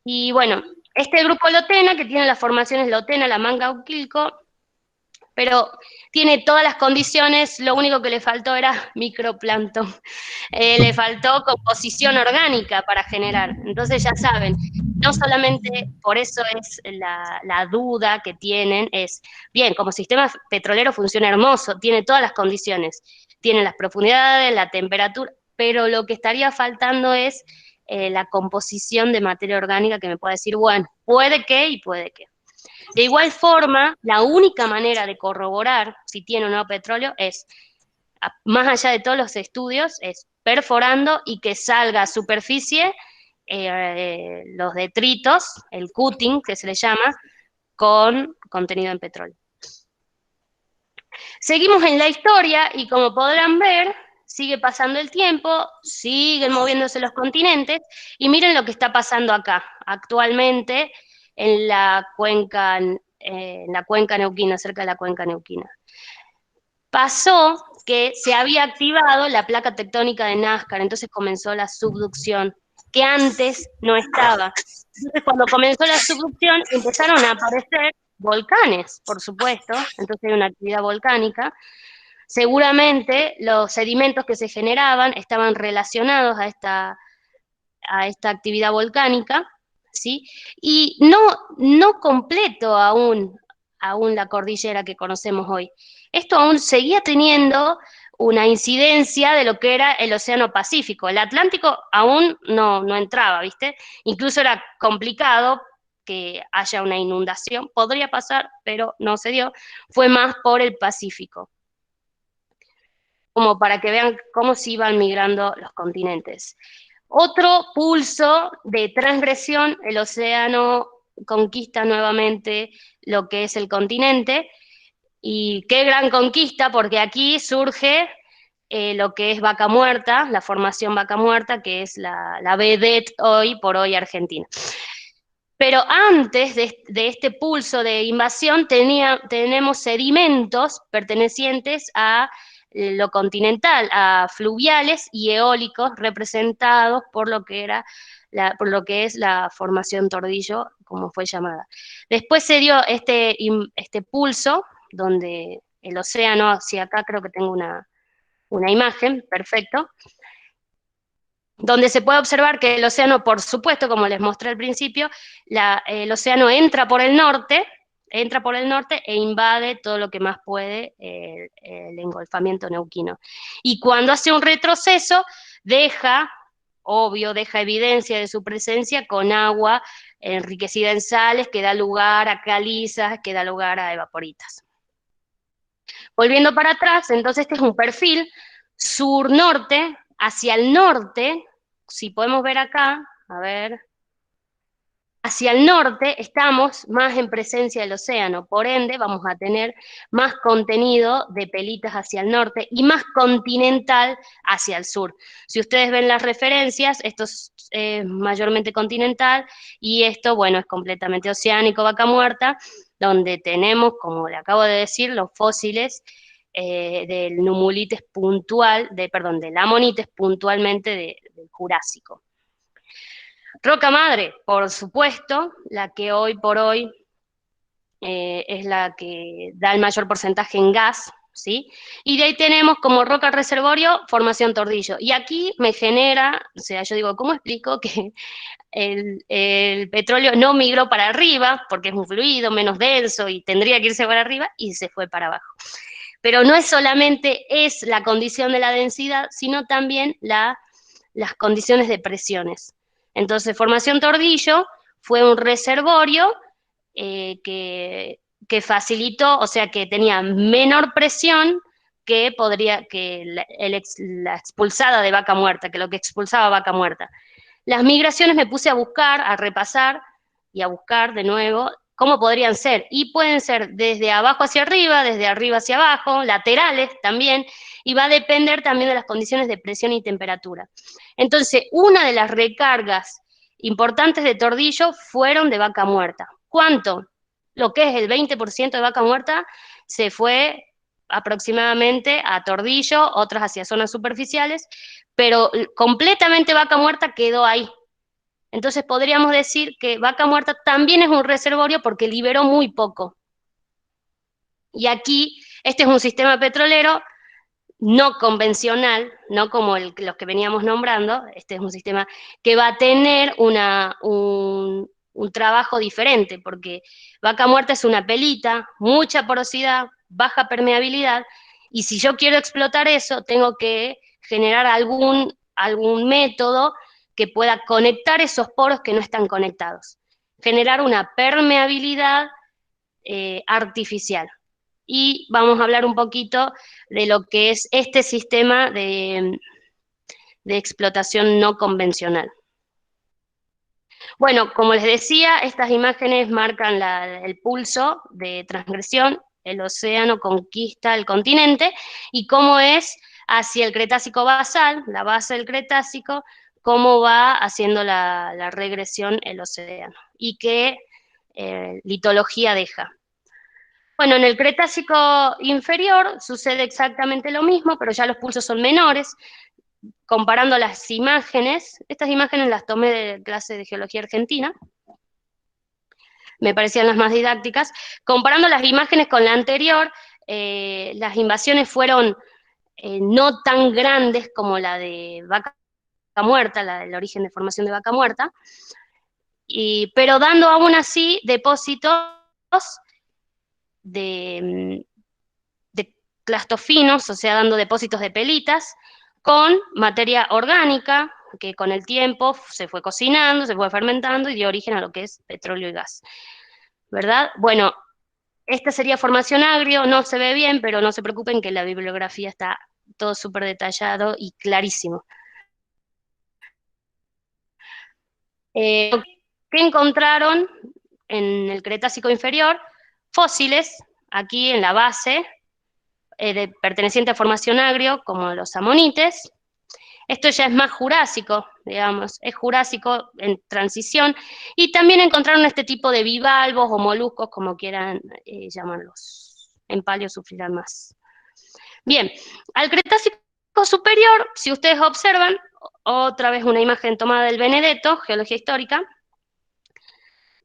Y bueno, este grupo Lotena, que tiene las formaciones Lotena, La Manga, Uquilco, pero tiene todas las condiciones, lo único que le faltó era microplancton. Le faltó composición orgánica para generar. Entonces ya saben, no solamente por eso es la duda que tienen, es, bien, como sistema petrolero funciona hermoso, tiene todas las condiciones, tiene las profundidades, la temperatura, pero lo que estaría faltando es la composición de materia orgánica que me pueda decir, bueno, puede que y puede que. De igual forma, la única manera de corroborar si tiene o no petróleo es, más allá de todos los estudios, es perforando y que salga a superficie los detritos, el cutting, que se le llama, con contenido en petróleo. Seguimos en la historia y como podrán ver, sigue pasando el tiempo, siguen moviéndose los continentes y miren lo que está pasando acá, actualmente en la cuenca neuquina, cerca de la cuenca neuquina. Pasó que se había activado la placa tectónica de Nazca, entonces comenzó la subducción, que antes no estaba. Entonces cuando comenzó la subducción empezaron a aparecer volcanes, por supuesto, entonces hay una actividad volcánica. Seguramente los sedimentos que se generaban estaban relacionados a esta actividad volcánica, ¿sí? Y no completo aún la cordillera que conocemos hoy. Esto aún seguía teniendo una incidencia de lo que era el Océano Pacífico. El Atlántico aún no entraba, ¿viste? Incluso era complicado que haya una inundación. Podría pasar, pero no se dio. Fue más por el Pacífico. Como para que vean cómo se iban migrando los continentes. Otro pulso de transgresión, el océano conquista nuevamente lo que es el continente, y qué gran conquista, porque aquí surge lo que es Vaca Muerta, la formación Vaca Muerta, que es la vedette hoy por hoy argentina. Pero antes de este pulso de invasión tenemos sedimentos pertenecientes a lo continental, a fluviales y eólicos representados por lo que es la formación Tordillo, como fue llamada. Después se dio este pulso, donde el océano, hacia acá creo que tengo una imagen, perfecto, donde se puede observar que el océano, por supuesto, como les mostré al principio, el océano entra por el norte e invade todo lo que más puede el engolfamiento neuquino. Y cuando hace un retroceso, deja evidencia de su presencia con agua enriquecida en sales, que da lugar a calizas, que da lugar a evaporitas. Volviendo para atrás, entonces este es un perfil sur-norte, hacia el norte, si podemos ver acá, a ver, hacia el norte estamos más en presencia del océano, por ende vamos a tener más contenido de pelitas hacia el norte y más continental hacia el sur. Si ustedes ven las referencias, esto es mayormente continental y esto, bueno, es completamente oceánico, Vaca Muerta, donde tenemos, como le acabo de decir, los fósiles del numulites puntual, del amonites puntualmente del Jurásico. Roca madre, por supuesto, la que hoy por hoy es la que da el mayor porcentaje en gas, ¿sí? Y de ahí tenemos como roca reservorio formación Tordillo. Y aquí me genera, o sea, yo digo, ¿cómo explico que el petróleo no migró para arriba, porque es un fluido menos denso y tendría que irse para arriba, y se fue para abajo? Pero no es solamente es la condición de la densidad, sino también las condiciones de presiones. Entonces, Formación Tordillo fue un reservorio que facilitó, o sea, que tenía menor presión que la expulsada de Vaca Muerta, que lo que expulsaba Vaca Muerta. Las migraciones me puse a buscar, a repasar y a buscar de nuevo cómo podrían ser, y pueden ser desde abajo hacia arriba, desde arriba hacia abajo, laterales también, y va a depender también de las condiciones de presión y temperatura. Entonces, una de las recargas importantes de Tordillo fueron de Vaca Muerta. ¿Cuánto? Lo que es el 20% de Vaca Muerta se fue aproximadamente a Tordillo, otras hacia zonas superficiales, pero completamente Vaca Muerta quedó ahí. Entonces podríamos decir que Vaca Muerta también es un reservorio porque liberó muy poco. Y aquí, este es un sistema petrolero no convencional, no como los que veníamos nombrando, este es un sistema que va a tener un trabajo diferente, porque Vaca Muerta es una pelita, mucha porosidad, baja permeabilidad, y si yo quiero explotar eso, tengo que generar algún método que pueda conectar esos poros que no están conectados, generar una permeabilidad artificial. Y vamos a hablar un poquito de lo que es este sistema de explotación no convencional. Bueno, como les decía, estas imágenes marcan el pulso de transgresión, el océano conquista el continente, y cómo es hacia el Cretácico basal, la base del Cretácico, cómo va haciendo la regresión el océano, y qué litología deja. Bueno, en el Cretácico inferior sucede exactamente lo mismo, pero ya los pulsos son menores. Comparando las imágenes, estas imágenes las tomé de clase de Geología Argentina, me parecían las más didácticas. Comparando las imágenes con la anterior, las invasiones fueron no tan grandes como la de Vaca Muerta, el origen de formación de Vaca Muerta, pero dando aún así depósitos de clastofinos, o sea, dando depósitos de pelitas, con materia orgánica, que con el tiempo se fue cocinando, se fue fermentando y dio origen a lo que es petróleo y gas, ¿verdad? Bueno, esta sería formación agrio, no se ve bien, pero no se preocupen que la bibliografía está todo súper detallado y clarísimo. ¿Qué encontraron en el Cretácico inferior? Fósiles, aquí en la base, perteneciente a formación agrio, como los amonites. Esto ya es más jurásico, digamos, es jurásico en transición, y también encontraron este tipo de bivalvos o moluscos, como quieran llamarlos. En paleo sufrirán más. Bien, al Cretácico superior, si ustedes observan, otra vez una imagen tomada del Benedetto, Geología Histórica,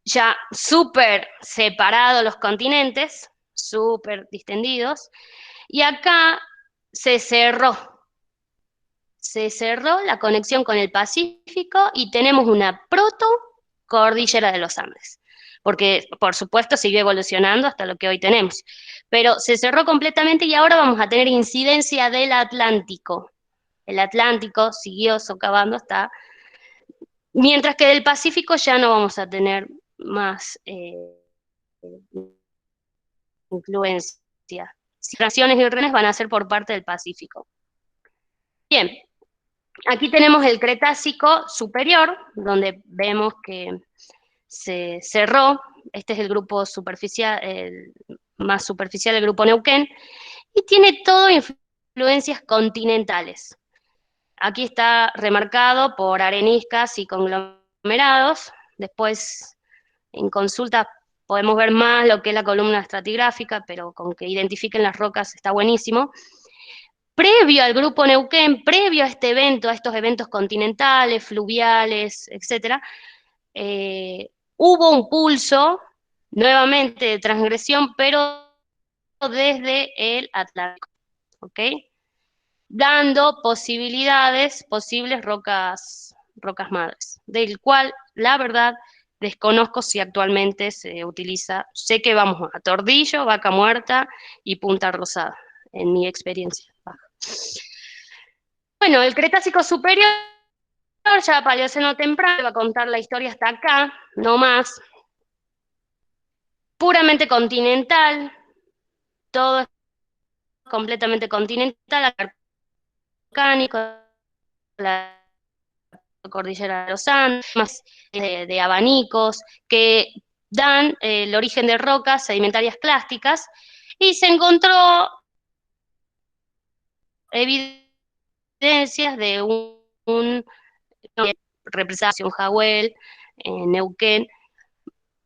ya súper separados los continentes, súper distendidos, y acá se cerró la conexión con el Pacífico y tenemos una protocordillera de los Andes, porque por supuesto siguió evolucionando hasta lo que hoy tenemos, pero se cerró completamente y ahora vamos a tener incidencia del Atlántico. El Atlántico siguió socavando hasta, mientras que del Pacífico ya no vamos a tener más influencia. Migraciones y renes van a ser por parte del Pacífico. Bien, aquí tenemos el Cretácico superior, donde vemos que se cerró. Este es el grupo superficial, el más superficial, el grupo Neuquén, y tiene todo influencias continentales. Aquí está remarcado por areniscas y conglomerados. Después, en consulta, podemos ver más lo que es la columna estratigráfica, pero con que identifiquen las rocas está buenísimo. Previo al grupo Neuquén, previo a este evento, a estos eventos continentales, fluviales, etc., hubo un pulso, nuevamente de transgresión, pero desde el Atlántico, ¿ok? Dando posibles rocas madres, del cual, la verdad, desconozco si actualmente se utiliza. Sé que vamos a Tordillo, Vaca Muerta y Punta Rosada. en mi experiencia. Bueno, el Cretácico superior, ya Paleoceno temprano, va a contar la historia hasta acá, no más. Puramente continental, todo es completamente continental, volcánico, la cordillera de los Andes, más de abanicos, que dan el origen de rocas sedimentarias clásticas, y se encontró evidencias de un represación Jagüel, en Neuquén,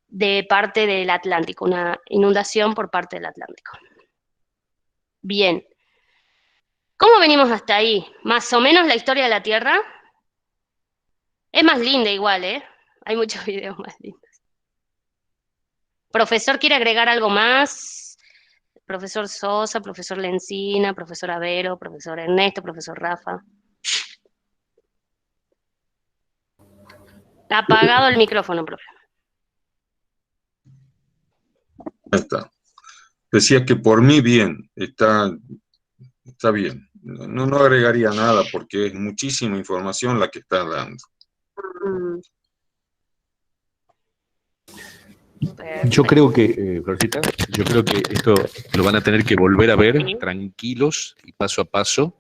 de parte del Atlántico, una inundación por parte del Atlántico. Bien. ¿Cómo venimos hasta ahí? Más o menos la historia de la Tierra. Es más linda igual, ¿eh? Hay muchos videos más lindos. ¿Profesor quiere agregar algo más? Profesor Sosa, profesor Lencina, profesor Avero, profesor Ernesto, profesor Rafa. Apagado el micrófono, profe. Ahí está. Decía que por mí bien, está bien. No agregaría nada porque es muchísima información la que está dando. Yo creo que, Florcita, yo creo que esto lo van a tener que volver a ver Sí. tranquilos y paso a paso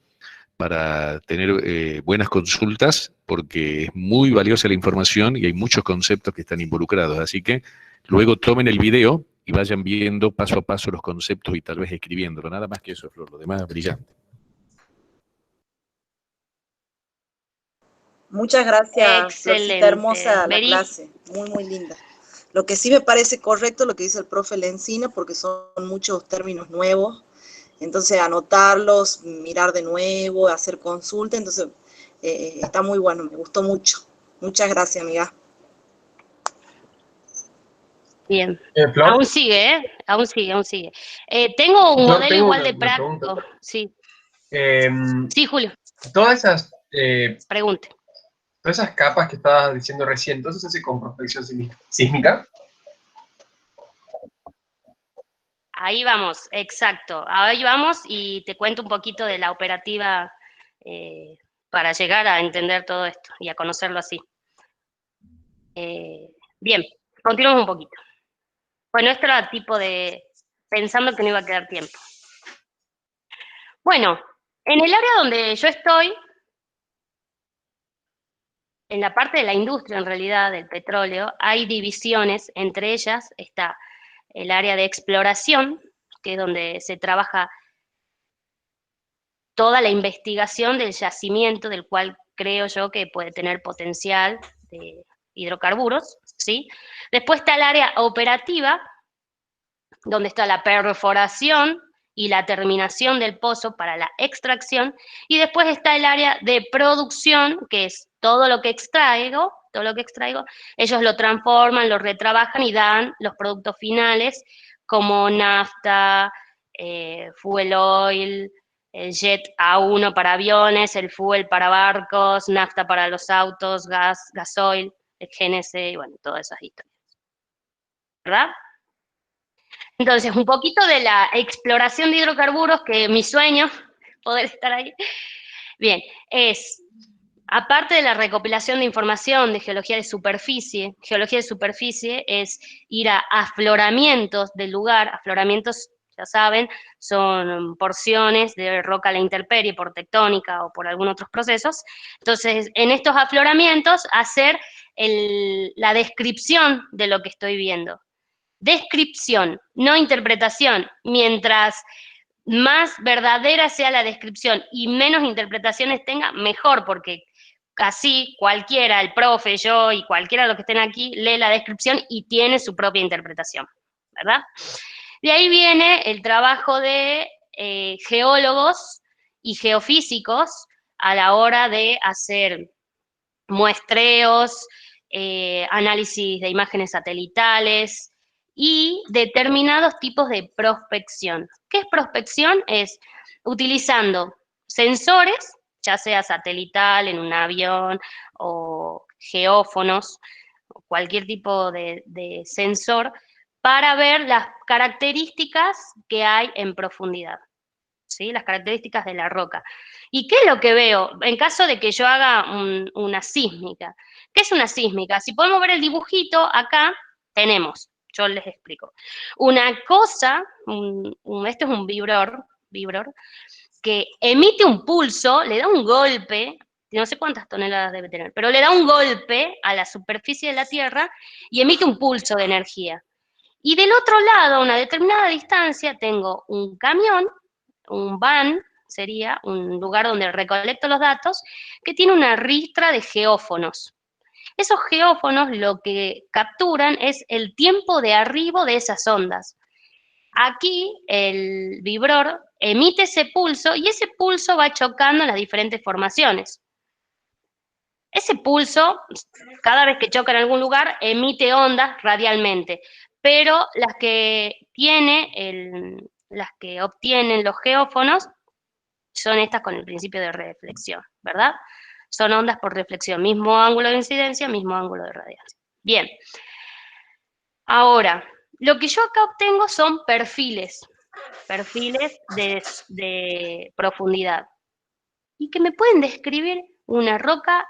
para tener buenas consultas, porque es muy valiosa la información y hay muchos conceptos que están involucrados. Así que luego tomen el video y vayan viendo paso a paso los conceptos y tal vez escribiéndolo. Nada más que eso, Flor, lo demás brillante. Muchas gracias, Excelente. Florcita, hermosa la Veri. clase, muy, muy linda. Lo que sí me parece correcto lo que dice el profe Lencina, porque son muchos términos nuevos, entonces anotarlos, mirar de nuevo, hacer consulta, entonces está muy bueno, me gustó mucho. Muchas gracias, amiga. Bien. Flor, Aún sigue, ¿eh? Aún sigue. Tengo un Flor, modelo tengo igual una de práctico. pregunta. Sí. Em, Sí, Julio, todas esas pregunte. todas esas capas que estabas diciendo recién, entonces se hace con prospección sísmica. Ahí vamos, exacto. Ahí vamos y te cuento un poquito de la operativa para llegar a entender todo esto y a conocerlo así. Bien, continuamos un poquito. Bueno, esto era tipo de pensando que no iba a quedar tiempo. Bueno, en el área donde yo estoy, en la parte de la industria en realidad, del petróleo, hay divisiones, entre ellas está el área de exploración, que es donde se trabaja toda la investigación del yacimiento, del cual creo yo que puede tener potencial de hidrocarburos, ¿sí? Después está el área operativa, donde está la perforación y la terminación del pozo para la extracción, y después está el área de producción, que es todo lo que extraigo, ellos lo transforman, lo retrabajan y dan los productos finales, como nafta, fuel oil, el jet A1 para aviones, el fuel para barcos, nafta para los autos, gasoil, el GNC, y bueno, todas esas historias. ¿Verdad? Entonces, un poquito de la exploración de hidrocarburos, que mi sueño, poder estar ahí. Bien, es, aparte de la recopilación de información de geología de superficie es ir a afloramientos del lugar. Afloramientos, ya saben, son porciones de roca a la intemperie por tectónica o por algunos otros procesos. Entonces, en estos afloramientos, hacer la descripción de lo que estoy viendo. Descripción, no interpretación. Mientras más verdadera sea la descripción y menos interpretaciones tenga, mejor, porque así cualquiera, el profe, yo y cualquiera de los que estén aquí, lee la descripción y tiene su propia interpretación, ¿verdad? De ahí viene el trabajo de geólogos y geofísicos a la hora de hacer muestreos, análisis de imágenes satelitales y determinados tipos de prospección. ¿Qué es prospección? Es utilizando sensores, ya sea satelital en un avión o geófonos, o cualquier tipo de sensor, para ver las características que hay en profundidad. ¿sí? Las características de la roca. ¿Y qué es lo que veo en caso de que yo haga una sísmica? ¿Qué es una sísmica? Si podemos ver el dibujito, acá tenemos, yo les explico. Una cosa, este es un vibror, que emite un pulso, le da un golpe, no sé cuántas toneladas debe tener, pero le da un golpe a la superficie de la Tierra y emite un pulso de energía. Y del otro lado, a una determinada distancia, tengo un camión, un van, sería un lugar donde recolecto los datos, que tiene una ristra de geófonos. Esos geófonos lo que capturan es el tiempo de arribo de esas ondas. Aquí el vibror emite ese pulso y ese pulso va chocando en las diferentes formaciones. Ese pulso, cada vez que choca en algún lugar, emite ondas radialmente, pero las que obtienen los geófonos son estas con el principio de reflexión, ¿verdad? Son ondas por reflexión, mismo ángulo de incidencia, mismo ángulo de radiancia. Bien. Ahora, lo que yo acá obtengo son perfiles de profundidad, y que me pueden describir una roca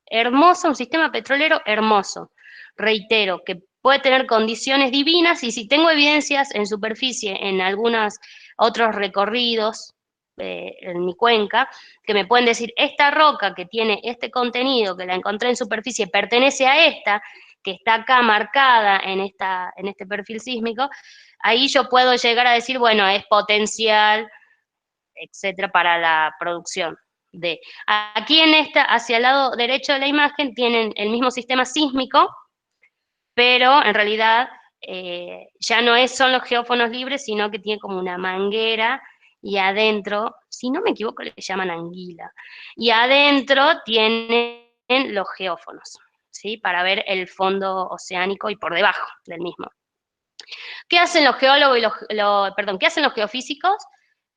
hermosa, un sistema petrolero hermoso. Reitero, que puede tener condiciones divinas, y si tengo evidencias en superficie en algunos otros recorridos en mi cuenca, que me pueden decir, esta roca que tiene este contenido, que la encontré en superficie, pertenece a esta, que está acá marcada en este perfil sísmico, ahí yo puedo llegar a decir, bueno, es potencial, etcétera, para la producción de. Aquí hacia el lado derecho de la imagen, tienen el mismo sistema sísmico, pero en realidad ya no son los geófonos libres, sino que tiene como una manguera, y adentro, si no me equivoco, le llaman anguila, y adentro tienen los geófonos, ¿sí? Para ver el fondo oceánico y por debajo del mismo. ¿Qué hacen los geólogos y qué hacen los geofísicos?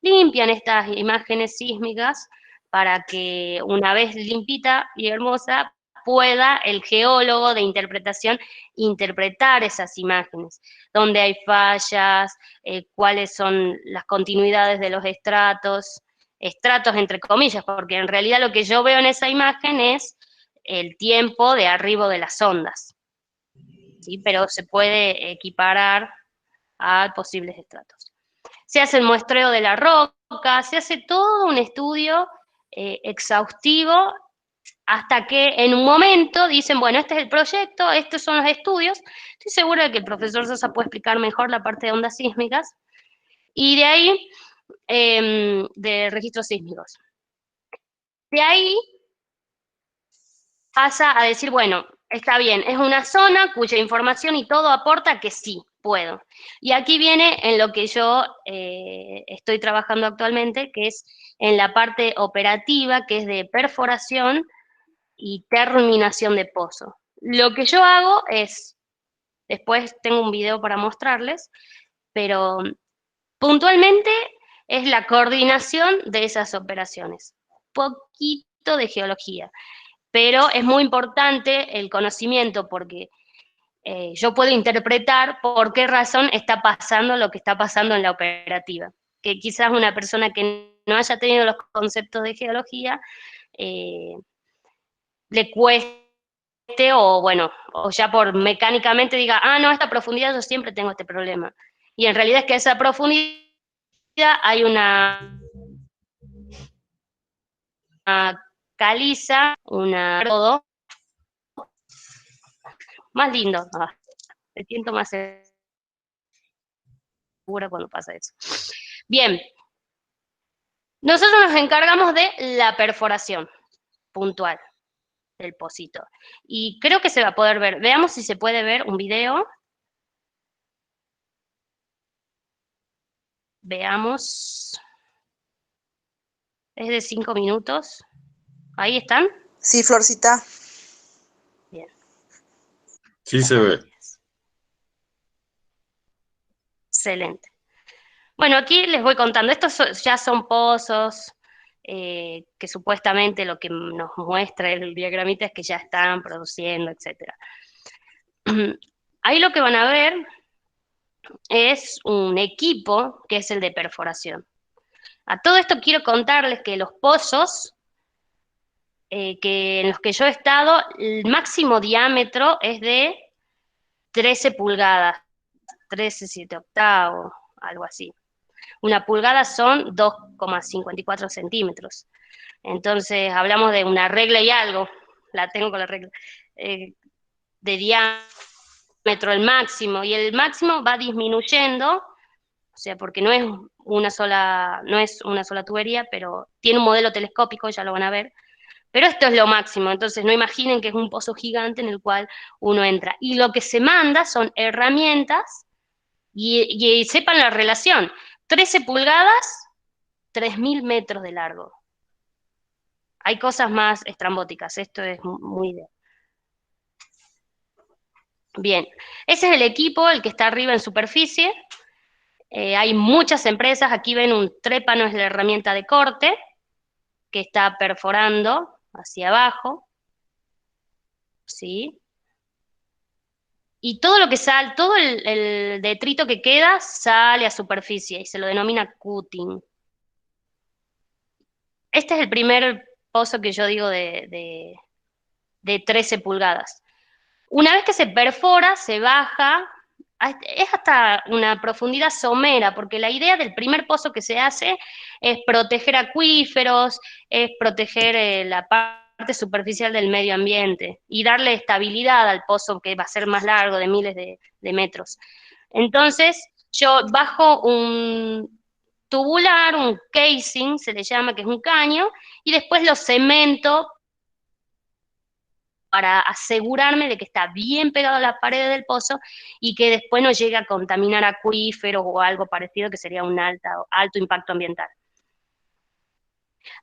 Limpian estas imágenes sísmicas para que una vez limpita y hermosa pueda el geólogo de interpretación interpretar esas imágenes, dónde hay fallas, cuáles son las continuidades de los estratos entre comillas, porque en realidad lo que yo veo en esa imagen es el tiempo de arribo de las ondas, ¿sí? Pero se puede equiparar a posibles estratos. Se hace el muestreo de la roca, se hace todo un estudio exhaustivo, hasta que en un momento dicen, bueno, este es el proyecto, estos son los estudios. Estoy segura de que el profesor Sosa puede explicar mejor la parte de ondas sísmicas, y de ahí, de registros sísmicos. De ahí pasa a decir, bueno, está bien, es una zona cuya información y todo aporta que sí, puedo. Y aquí viene en lo que yo estoy trabajando actualmente, que es en la parte operativa, que es de perforación y terminación de pozo. Lo que yo hago es, después tengo un video para mostrarles, pero puntualmente es la coordinación de esas operaciones. Poquito de geología, pero es muy importante el conocimiento, porque yo puedo interpretar por qué razón está pasando lo que está pasando en la operativa. Que quizás una persona que no haya tenido los conceptos de geología le cueste, o ya por mecánicamente diga, no, a esta profundidad yo siempre tengo este problema. Y en realidad es que a esa profundidad hay una caliza, todo más lindo. Me siento más segura cuando pasa eso. Bien, nosotros nos encargamos de la perforación puntual del pocito. Y creo que se va a poder ver. Veamos si se puede ver un video. Veamos. Es de 5 minutos. ¿Ahí están? Sí, Florcita. Bien. Sí se ve. Excelente. Bueno, aquí les voy contando. Estos ya son pozos que supuestamente lo que nos muestra el diagramita es que ya están produciendo, etc. Ahí lo que van a ver es un equipo que es el de perforación. A todo esto quiero contarles que los pozos en los que yo he estado, el máximo diámetro es de 13 pulgadas, 13 7 octavos, algo así. Una pulgada son 2,54 centímetros. Entonces, hablamos de una regla y algo, la tengo con la regla, de diámetro el máximo, y el máximo va disminuyendo, o sea, porque no es una sola tubería, pero tiene un modelo telescópico, ya lo van a ver, pero esto es lo máximo, entonces no imaginen que es un pozo gigante en el cual uno entra. Y lo que se manda son herramientas, y sepan la relación, 13 pulgadas, 3.000 metros de largo. Hay cosas más estrambóticas, esto es muy ideal. Bien, ese es el equipo, el que está arriba en superficie. Hay muchas empresas, aquí ven un trépano, es la herramienta de corte, que está perforando hacia abajo, ¿sí? Y todo lo que sale, todo el detrito que queda sale a superficie y se lo denomina cutting. Este es el primer pozo que yo digo de 13 pulgadas. Una vez que se perfora, se baja, es hasta una profundidad somera, porque la idea del primer pozo que se hace es proteger acuíferos, es proteger la parte superficial del medio ambiente y darle estabilidad al pozo que va a ser más largo, de miles de metros. Entonces, yo bajo un tubular, un casing, se le llama, que es un caño, y después lo cemento para asegurarme de que está bien pegado a la pared del pozo y que después no llegue a contaminar acuíferos o algo parecido, que sería un alto impacto ambiental.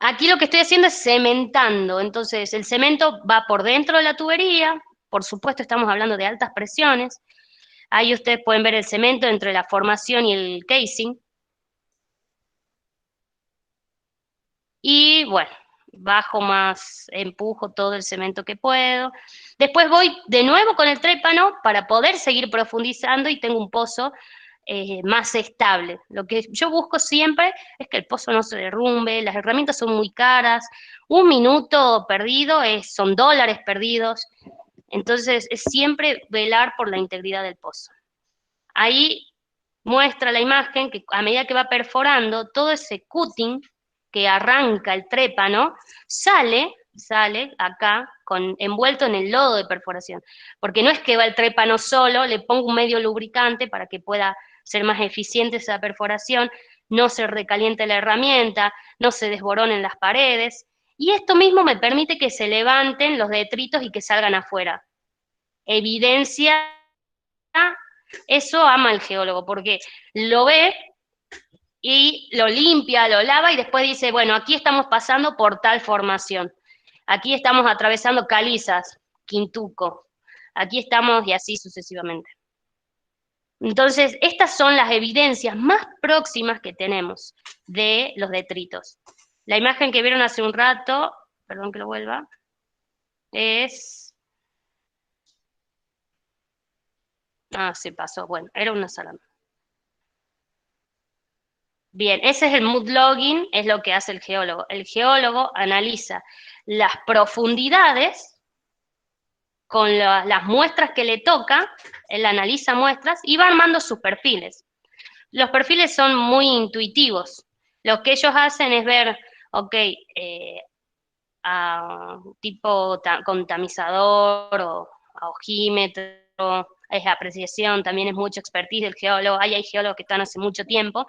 Aquí lo que estoy haciendo es cementando, entonces el cemento va por dentro de la tubería, por supuesto estamos hablando de altas presiones, ahí ustedes pueden ver el cemento entre la formación y el casing, y bueno, bajo más, empujo todo el cemento que puedo. Después voy de nuevo con el trépano para poder seguir profundizando y tengo un pozo más estable. Lo que yo busco siempre es que el pozo no se derrumbe, las herramientas son muy caras, un minuto perdido son dólares perdidos, entonces es siempre velar por la integridad del pozo. Ahí muestra la imagen que a medida que va perforando, todo ese cutting que arranca el trépano, sale acá envuelto en el lodo de perforación, porque no es que va el trépano solo, le pongo un medio lubricante para que pueda ser más eficiente esa perforación, no se recaliente la herramienta, no se desboronen las paredes, y esto mismo me permite que se levanten los detritos y que salgan afuera. Evidencia, eso ama el geólogo, porque lo ve y lo limpia, lo lava y después dice, bueno, aquí estamos pasando por tal formación, aquí estamos atravesando calizas, quintuco, aquí estamos y así sucesivamente. Entonces, estas son las evidencias más próximas que tenemos de los detritos. La imagen que vieron hace un rato, perdón que lo vuelva, es... se pasó, bueno, era una salame. Bien, ese es el mud logging, es lo que hace el geólogo. El geólogo analiza las profundidades con las muestras que le toca, él analiza muestras y va armando sus perfiles. Los perfiles son muy intuitivos. Lo que ellos hacen es ver, ok, tipo con tamizador o a ojímetro, es apreciación, también es mucho expertise del geólogo, hay geólogos que están hace mucho tiempo,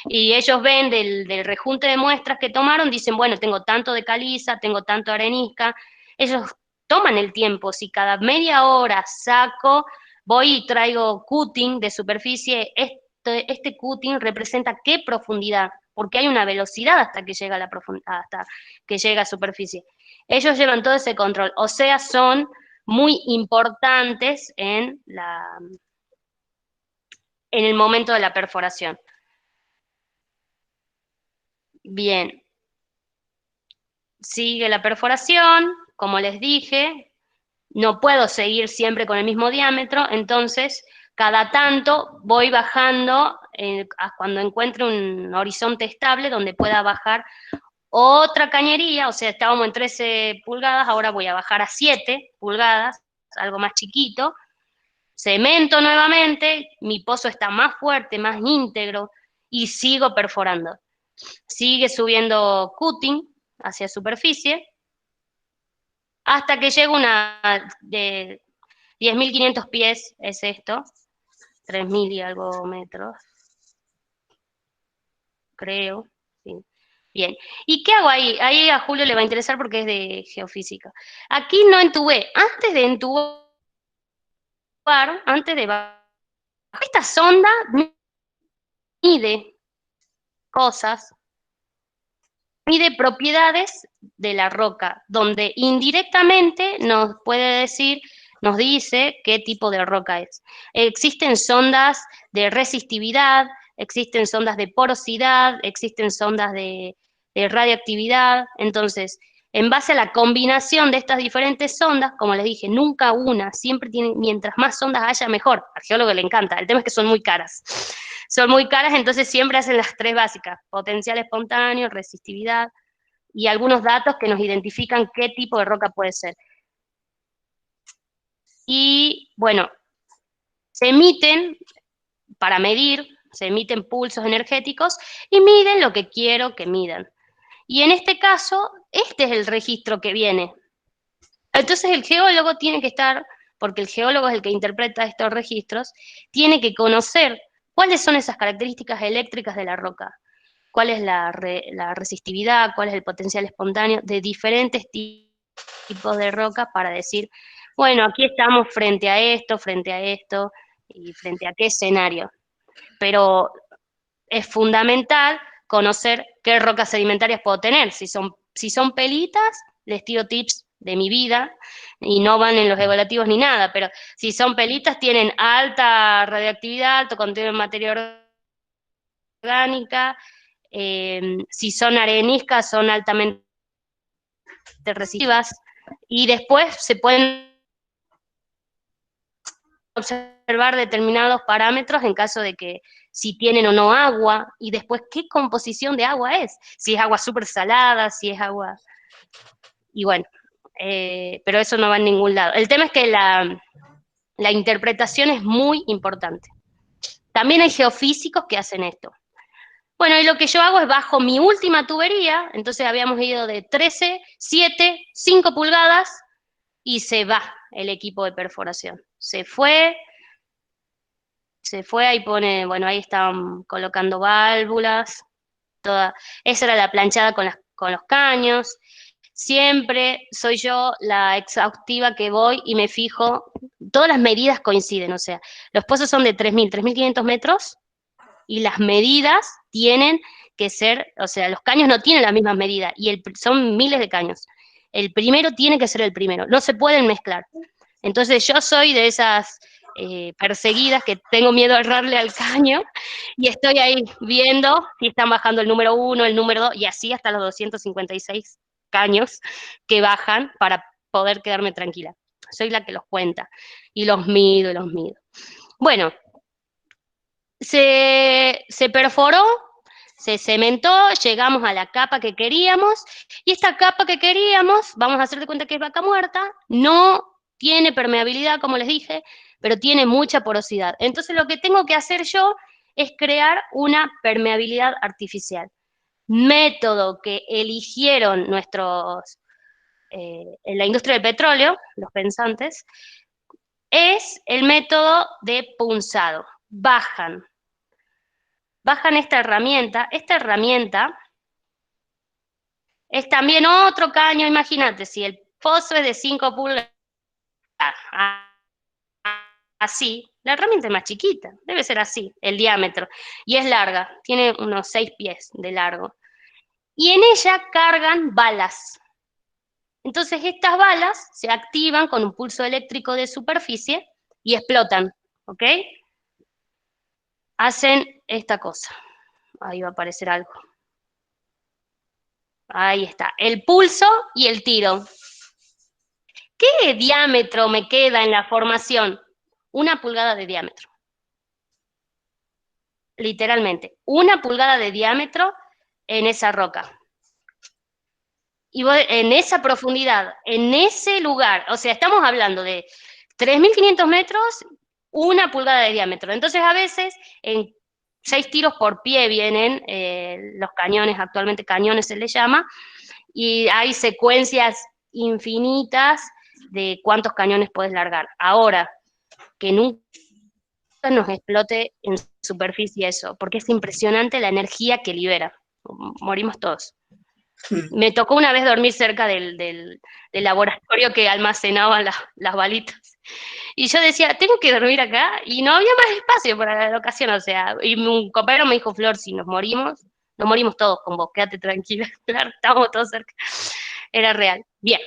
y ellos ven del rejunte de muestras que tomaron, dicen, bueno, tengo tanto de caliza, tengo tanto de arenisca, ellos toman el tiempo, si cada media hora saco, voy y traigo cutting de superficie, este cutting representa qué profundidad, porque hay una velocidad hasta que llega a superficie. Ellos llevan todo ese control, o sea, son muy importantes en el momento de la perforación. Bien. Sigue la perforación, como les dije, no puedo seguir siempre con el mismo diámetro, entonces cada tanto voy bajando cuando encuentre un horizonte estable donde pueda bajar otra cañería, o sea, estábamos en 13 pulgadas, ahora voy a bajar a 7 pulgadas, algo más chiquito, cemento nuevamente, mi pozo está más fuerte, más íntegro, y sigo perforando. Sigue subiendo cutting hacia superficie, hasta que llega una de 10.500 pies, es esto, 3.000 y algo metros, creo, sí. Bien, ¿y qué hago ahí? Ahí a Julio le va a interesar porque es de geofísica. Aquí no entubé, antes de entubar, antes de bajar, esta sonda mide cosas, mide propiedades de la roca, donde indirectamente nos puede decir, nos dice qué tipo de roca es. Existen sondas de resistividad, existen sondas de porosidad, existen sondas de radiactividad. Entonces, en base a la combinación de estas diferentes sondas, como les dije, nunca una, siempre tiene, mientras más sondas haya, mejor. Al geólogo le encanta, el tema es que son muy caras. Son muy caras, entonces siempre hacen las 3 básicas: potencial espontáneo, resistividad, y algunos datos que nos identifican qué tipo de roca puede ser. Y bueno, se emiten, para medir, se emiten pulsos energéticos y miden lo que quiero que midan. Y en este caso, este es el registro que viene. Entonces el geólogo tiene que estar, porque el geólogo es el que interpreta estos registros, tiene que conocer cuáles son esas características eléctricas de la roca, cuál es la resistividad, cuál es el potencial espontáneo de diferentes tipos de roca para decir, bueno, aquí estamos frente a esto y frente a qué escenario. Pero es fundamental conocer qué rocas sedimentarias puedo tener. Si son pelitas, les tiro tips de mi vida y no van en los evaluativos ni nada, pero si son pelitas tienen alta radioactividad, alto contenido de materia orgánica, si son areniscas son altamente resistivas, y después se pueden observar determinados parámetros en caso de que si tienen o no agua, y después qué composición de agua es, si es agua súper salada, si es agua... Y bueno, pero eso no va en ningún lado. El tema es que la interpretación es muy importante. También hay geofísicos que hacen esto. Bueno, y lo que yo hago es bajo mi última tubería, entonces habíamos ido de 13, 7, 5 pulgadas, y se va el equipo de perforación. Se fue, ahí pone, bueno, ahí estaban colocando válvulas, esa era la planchada con los caños. Siempre soy yo la exhaustiva que voy y me fijo, todas las medidas coinciden, o sea, los pozos son de 3.000, 3.500 metros, y las medidas tienen que ser, o sea, los caños no tienen las mismas medidas, y son miles de caños. El primero tiene que ser el primero, no se pueden mezclar. Entonces yo soy de esas perseguidas que tengo miedo a errarle al caño, y estoy ahí viendo si están bajando el número 1, el número 2, y así hasta los 256 caños que bajan para poder quedarme tranquila. Soy la que los cuenta, y los mido, y los mido. Bueno, se perforó, se cementó, llegamos a la capa que queríamos, y esta capa que queríamos, vamos a hacer de cuenta que es vaca muerta, no tiene permeabilidad, como les dije, pero tiene mucha porosidad. Entonces lo que tengo que hacer yo es crear una permeabilidad artificial. Método que eligieron nuestros, en la industria del petróleo, los pensantes, es el método de punzado. Bajan esta herramienta es también otro caño. Imagínate, si el pozo es de 5 pulgadas, así, la herramienta es más chiquita, debe ser así, el diámetro, y es larga, tiene unos 6 pies de largo, y en ella cargan balas. Entonces estas balas se activan con un pulso eléctrico de superficie y explotan, ¿ok? Hacen esta cosa. Ahí va a aparecer algo. Ahí está, el pulso y el tiro. ¿Qué diámetro me queda en la formación? 1 pulgada de diámetro. literalmente, 1 pulgada de diámetro en esa roca. Y vos, en esa profundidad, en ese lugar, o sea, estamos hablando de 3.500 metros, 1 pulgada de diámetro. Entonces, a veces, en 6 tiros por pie vienen los cañones, actualmente cañones se les llama, y hay secuencias infinitas de cuántos cañones puedes largar. Ahora, que nunca nos explote en superficie eso, porque es impresionante la energía que libera. Morimos todos. Me tocó una vez dormir cerca del laboratorio que almacenaba las balitas. Y yo decía, tengo que dormir acá, y no había más espacio para la ocasión, o sea, y un compañero me dijo, Flor, si nos morimos todos con vos, quédate tranquila, claro, estábamos todos cerca, era real. Bien,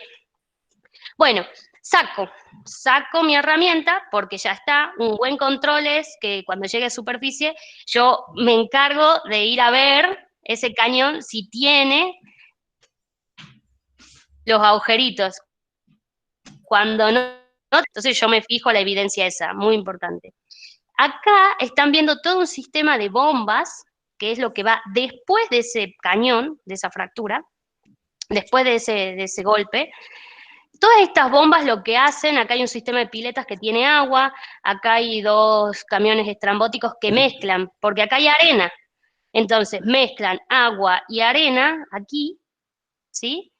bueno, saco mi herramienta, porque ya está, un buen control es que cuando llegue a superficie, yo me encargo de ir a ver ese cañón si tiene los agujeritos. Cuando no, entonces yo me fijo la evidencia esa, muy importante. Acá están viendo todo un sistema de bombas, que es lo que va después de ese cañón, de esa fractura, después de ese golpe. Todas estas bombas lo que hacen, acá hay un sistema de piletas que tiene agua, acá hay 2 camiones estrambóticos que mezclan, porque acá hay arena. Entonces mezclan agua y arena aquí, ¿sí?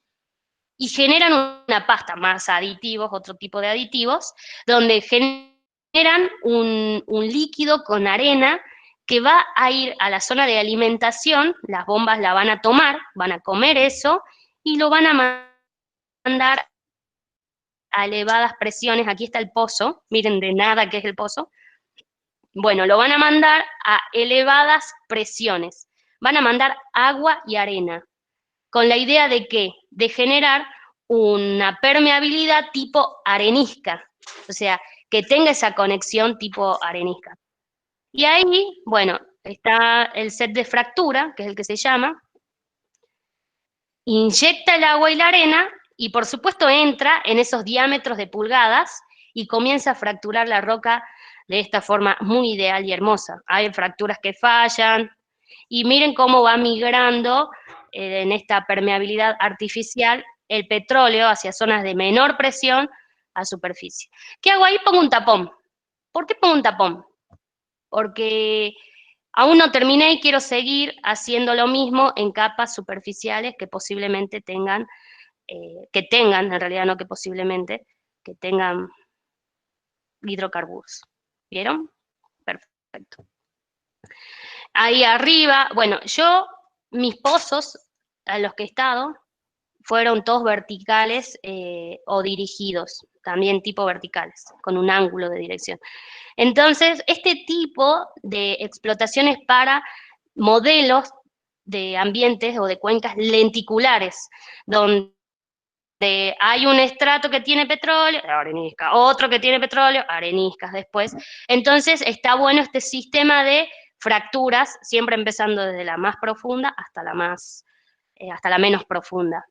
Y generan una pasta, más aditivos, otro tipo de aditivos, donde generan un líquido con arena que va a ir a la zona de alimentación, las bombas la van a tomar, van a comer eso, y lo van a mandar a elevadas presiones. Aquí está el pozo, miren de nada que es el pozo. Bueno, lo van a mandar a elevadas presiones, van a mandar agua y arena, con la idea de ¿qué? De generar una permeabilidad tipo arenisca, o sea, que tenga esa conexión tipo arenisca. Y ahí, bueno, está el set de fractura, que es el que se llama, inyecta el agua y la arena, y por supuesto entra en esos diámetros de pulgadas y comienza a fracturar la roca de esta forma muy ideal y hermosa. Hay fracturas que fallan, y miren cómo va migrando en esta permeabilidad artificial el petróleo hacia zonas de menor presión a superficie. ¿Qué hago ahí? Pongo un tapón. ¿Por qué pongo un tapón? Porque aún no terminé y quiero seguir haciendo lo mismo en capas superficiales que posiblemente tengan, en realidad no que posiblemente, que tengan hidrocarburos. ¿Vieron? Perfecto. Ahí arriba, bueno, mis pozos a los que he estado fueron todos verticales o dirigidos, también tipo verticales, con un ángulo de dirección. Entonces, este tipo de explotaciones para modelos de ambientes o de cuencas lenticulares, donde hay un estrato que tiene petróleo, arenisca, otro que tiene petróleo, areniscas después. Entonces, está bueno este sistema de fracturas, siempre empezando desde la más profunda hasta la menos profunda.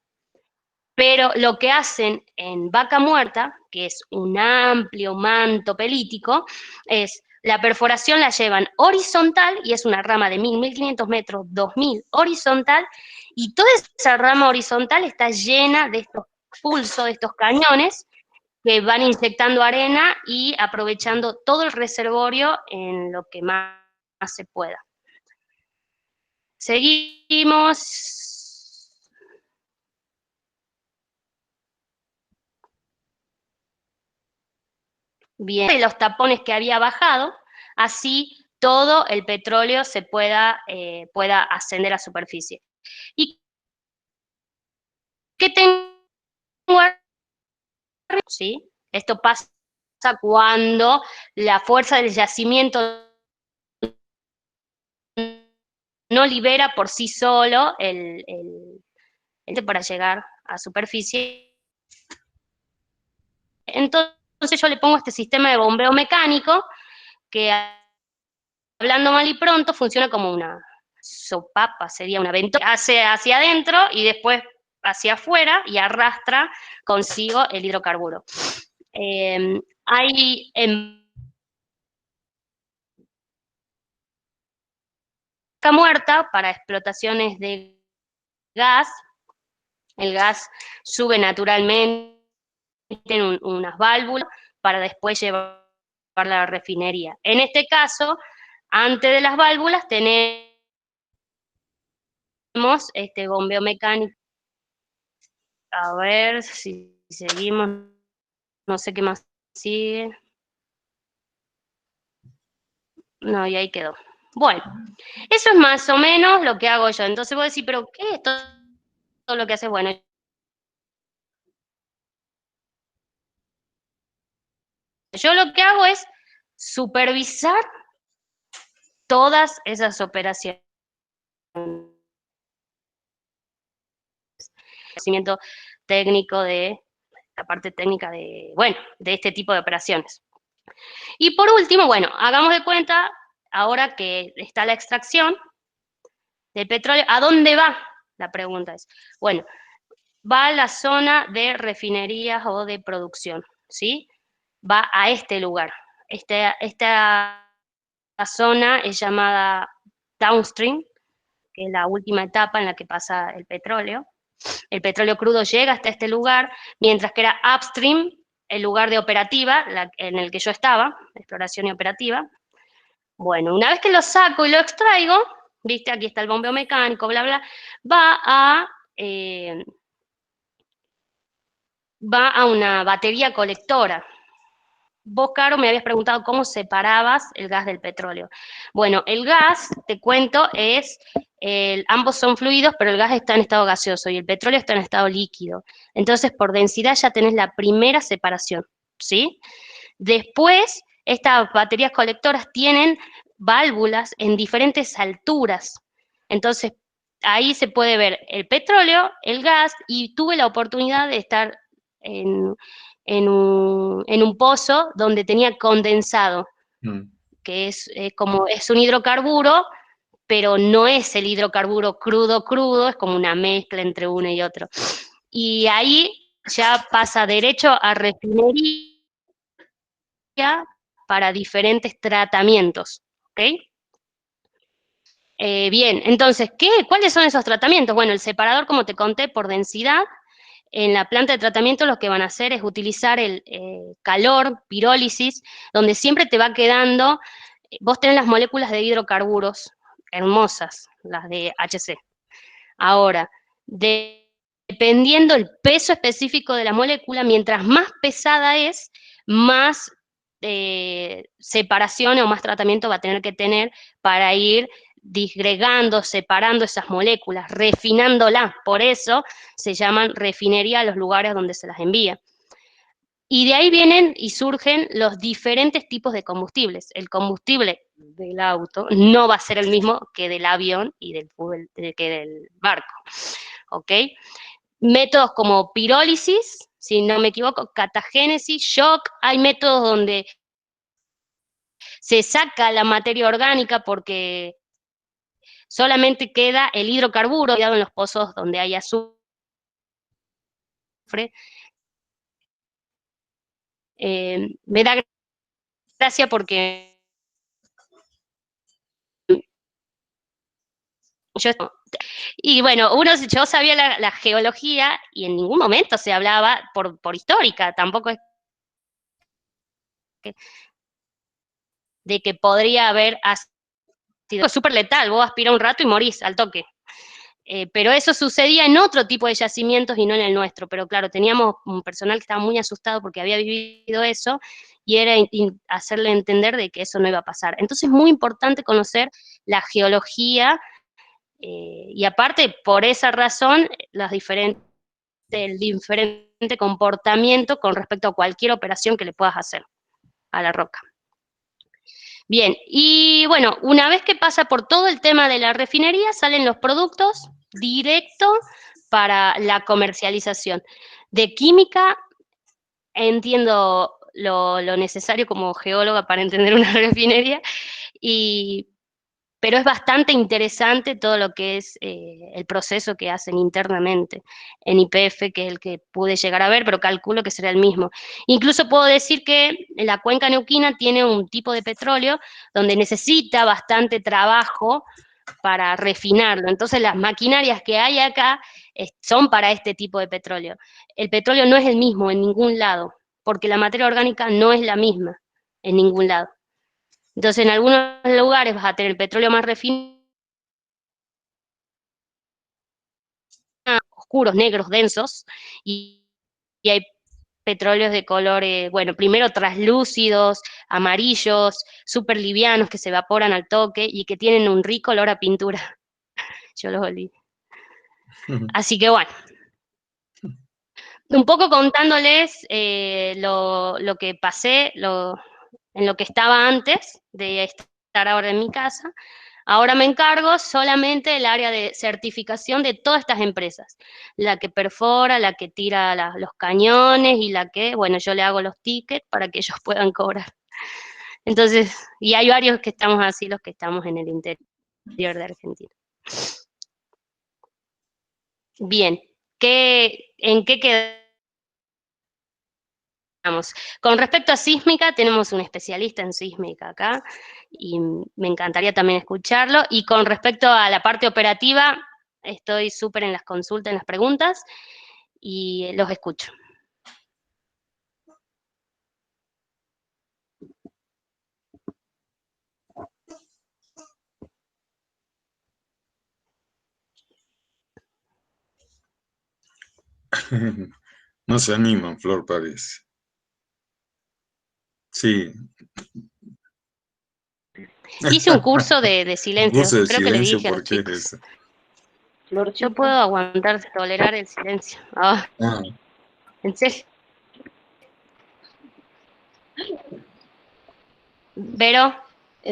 Pero lo que hacen en Vaca Muerta, que es un amplio manto pelítico, es la perforación la llevan horizontal, y es una rama de 1.000, 1.500 metros, 2.000 horizontal, y toda esa rama horizontal está llena de estos pulsos, de estos cañones, que van inyectando arena y aprovechando todo el reservorio en lo que más se pueda. Seguimos. Bien, de los tapones que había bajado, así todo el petróleo se pueda ascender a superficie. ¿Y qué tengo arriba? ¿Sí? Esto pasa cuando la fuerza del yacimiento no libera por sí solo el para llegar a superficie. Entonces yo le pongo este sistema de bombeo mecánico que, hablando mal y pronto, funciona como una sopapa, sería una ventosa, hace hacia adentro y después hacia afuera y arrastra consigo el hidrocarburo. Hay mosca muerta para explotaciones de gas. El gas sube naturalmente en unas válvulas para después llevarla a la refinería. En este caso, antes de las válvulas tenemos este bombeo mecánico. A ver si seguimos, no sé qué más sigue. No, y ahí quedó. Bueno, eso es más o menos lo que hago yo. Entonces voy a decir, ¿pero qué es todo lo que hace? Bueno, yo lo que hago es supervisar todas esas operaciones. Conocimiento técnico de la parte técnica de, bueno, de este tipo de operaciones. Y por último, bueno, hagamos de cuenta, ahora que está la extracción del petróleo, ¿a dónde va? La pregunta es, bueno, va a la zona de refinerías o de producción, ¿sí? Va a este lugar. Esta zona es llamada downstream, que es la última etapa en la que pasa el petróleo. El petróleo crudo llega hasta este lugar, mientras que era upstream, el lugar de operativa, en el que yo estaba, exploración y operativa. Bueno, una vez que lo saco y lo extraigo, viste, aquí está el bombeo mecánico, bla, bla, va a una batería colectora. Vos, Caro, me habías preguntado cómo separabas el gas del petróleo. Bueno, el gas, te cuento, ambos son fluidos, pero el gas está en estado gaseoso y el petróleo está en estado líquido. Entonces, por densidad ya tenés la primera separación, ¿sí? Después, estas baterías colectoras tienen válvulas en diferentes alturas. Entonces, ahí se puede ver el petróleo, el gas, y tuve la oportunidad de estar en un pozo donde tenía condensado, que es un hidrocarburo, pero no es el hidrocarburo crudo, es como una mezcla entre uno y otro. Y ahí ya pasa derecho a refinería para diferentes tratamientos, ¿ok? Bien, entonces, ¿cuáles son esos tratamientos? Bueno, el separador, como te conté, por densidad. En la planta de tratamiento lo que van a hacer es utilizar el calor, pirólisis, donde siempre te va quedando, vos tenés las moléculas de hidrocarburos hermosas, las de HC. Ahora, dependiendo el peso específico de la molécula, mientras más pesada es, más separación o más tratamiento va a tener que tener para ir disgregando, separando esas moléculas, refinándolas. Por eso se llaman refinería a los lugares donde se las envía. Y de ahí vienen y surgen los diferentes tipos de combustibles. El combustible del auto no va a ser el mismo que del avión y que del barco, ¿ok? Métodos como pirólisis, si no me equivoco, catagénesis, shock, hay métodos donde se saca la materia orgánica porque solamente queda el hidrocarburo, cuidado en los pozos donde hay azufre. Me da gracia porque y bueno, yo sabía la geología y en ningún momento se hablaba por histórica, tampoco es de que podría haber sido súper letal, vos aspirás un rato y morís al toque. Pero eso sucedía en otro tipo de yacimientos y no en el nuestro. Pero claro, teníamos un personal que estaba muy asustado porque había vivido eso y era hacerle entender de que eso no iba a pasar. Entonces es muy importante conocer la geología y aparte, por esa razón, el diferente comportamiento con respecto a cualquier operación que le puedas hacer a la roca. Bien, y bueno, una vez que pasa por todo el tema de la refinería, salen los productos directos para la comercialización. De química, entiendo lo necesario como geóloga para entender una refinería, pero es bastante interesante todo lo que es el proceso que hacen internamente en YPF, que es el que pude llegar a ver, pero calculo que será el mismo. Incluso puedo decir que la cuenca neuquina tiene un tipo de petróleo donde necesita bastante trabajo para refinarlo. Entonces las maquinarias que hay acá son para este tipo de petróleo. El petróleo no es el mismo en ningún lado, porque la materia orgánica no es la misma en ningún lado. Entonces en algunos lugares vas a tener el petróleo más refinado, oscuros, negros, densos, y hay petróleos de colores, bueno, primero traslúcidos, amarillos, súper livianos, que se evaporan al toque y que tienen un rico olor a pintura. Yo los olí. Así que bueno, un poco contándoles lo que pasé, en lo que estaba antes de estar ahora en mi casa. Ahora me encargo solamente del área de certificación de todas estas empresas. La que perfora, la que tira los cañones y la que, bueno, yo le hago los tickets para que ellos puedan cobrar. Entonces, y hay varios que estamos así, los que estamos en el interior de Argentina. Bien, ¿en qué quedamos? Con respecto a sísmica, tenemos un especialista en sísmica acá, y me encantaría también escucharlo. Y con respecto a la parte operativa, estoy súper en las consultas, en las preguntas, y los escucho. No se animan, Flor, parece. Sí. Hice un curso de silencio, Curso de creo que les silencio, dije a los ¿por qué es chicos. eso? Yo puedo aguantar, tolerar el silencio. Ah, Ah, ¿en serio? Vero,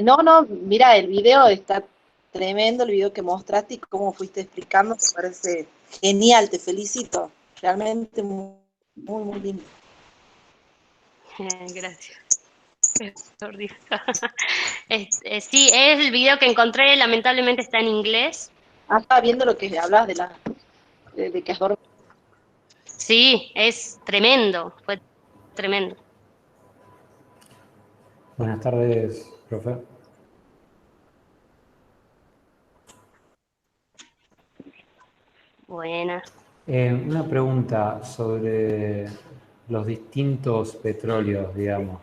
No, no, mira, el video está tremendo, el video que mostraste y cómo fuiste explicando, me parece genial, te felicito, realmente muy, muy lindo. gracias. Sí, es el video que encontré, lamentablemente está en inglés. Ah, estaba viendo lo que hablas de que has dormido. Sí, es tremendo, fue tremendo. Buenas tardes, profe. Buena. Una pregunta sobre los distintos petróleos, digamos.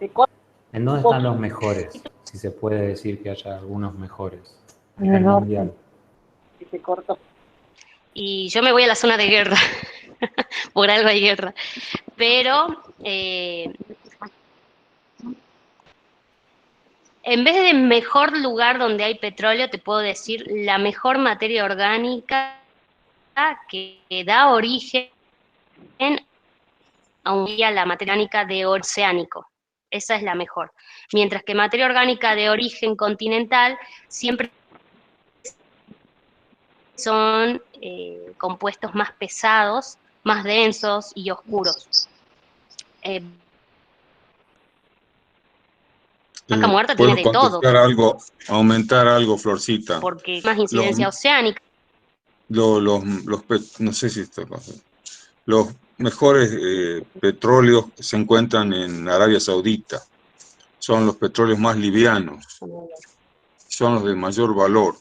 ¿En dónde están los mejores? Si se puede decir que haya algunos mejores a nivel mundial. Se cortó. Y yo me voy a la zona de guerra, por algo hay guerra. Pero en vez de mejor lugar donde hay petróleo, te puedo decir la mejor materia orgánica que da origen a la materia orgánica de oceánico. Esa es la mejor. Mientras que materia orgánica de origen continental siempre son compuestos más pesados, más densos y oscuros. Vaca Muerta tiene ¿puedo de todo, contestar algo, aumentar algo, Florcita? porque más incidencia oceánica. No sé si esto pasa. Los mejores petróleos se encuentran en Arabia Saudita. Son los petróleos más livianos. Son los de mayor valor.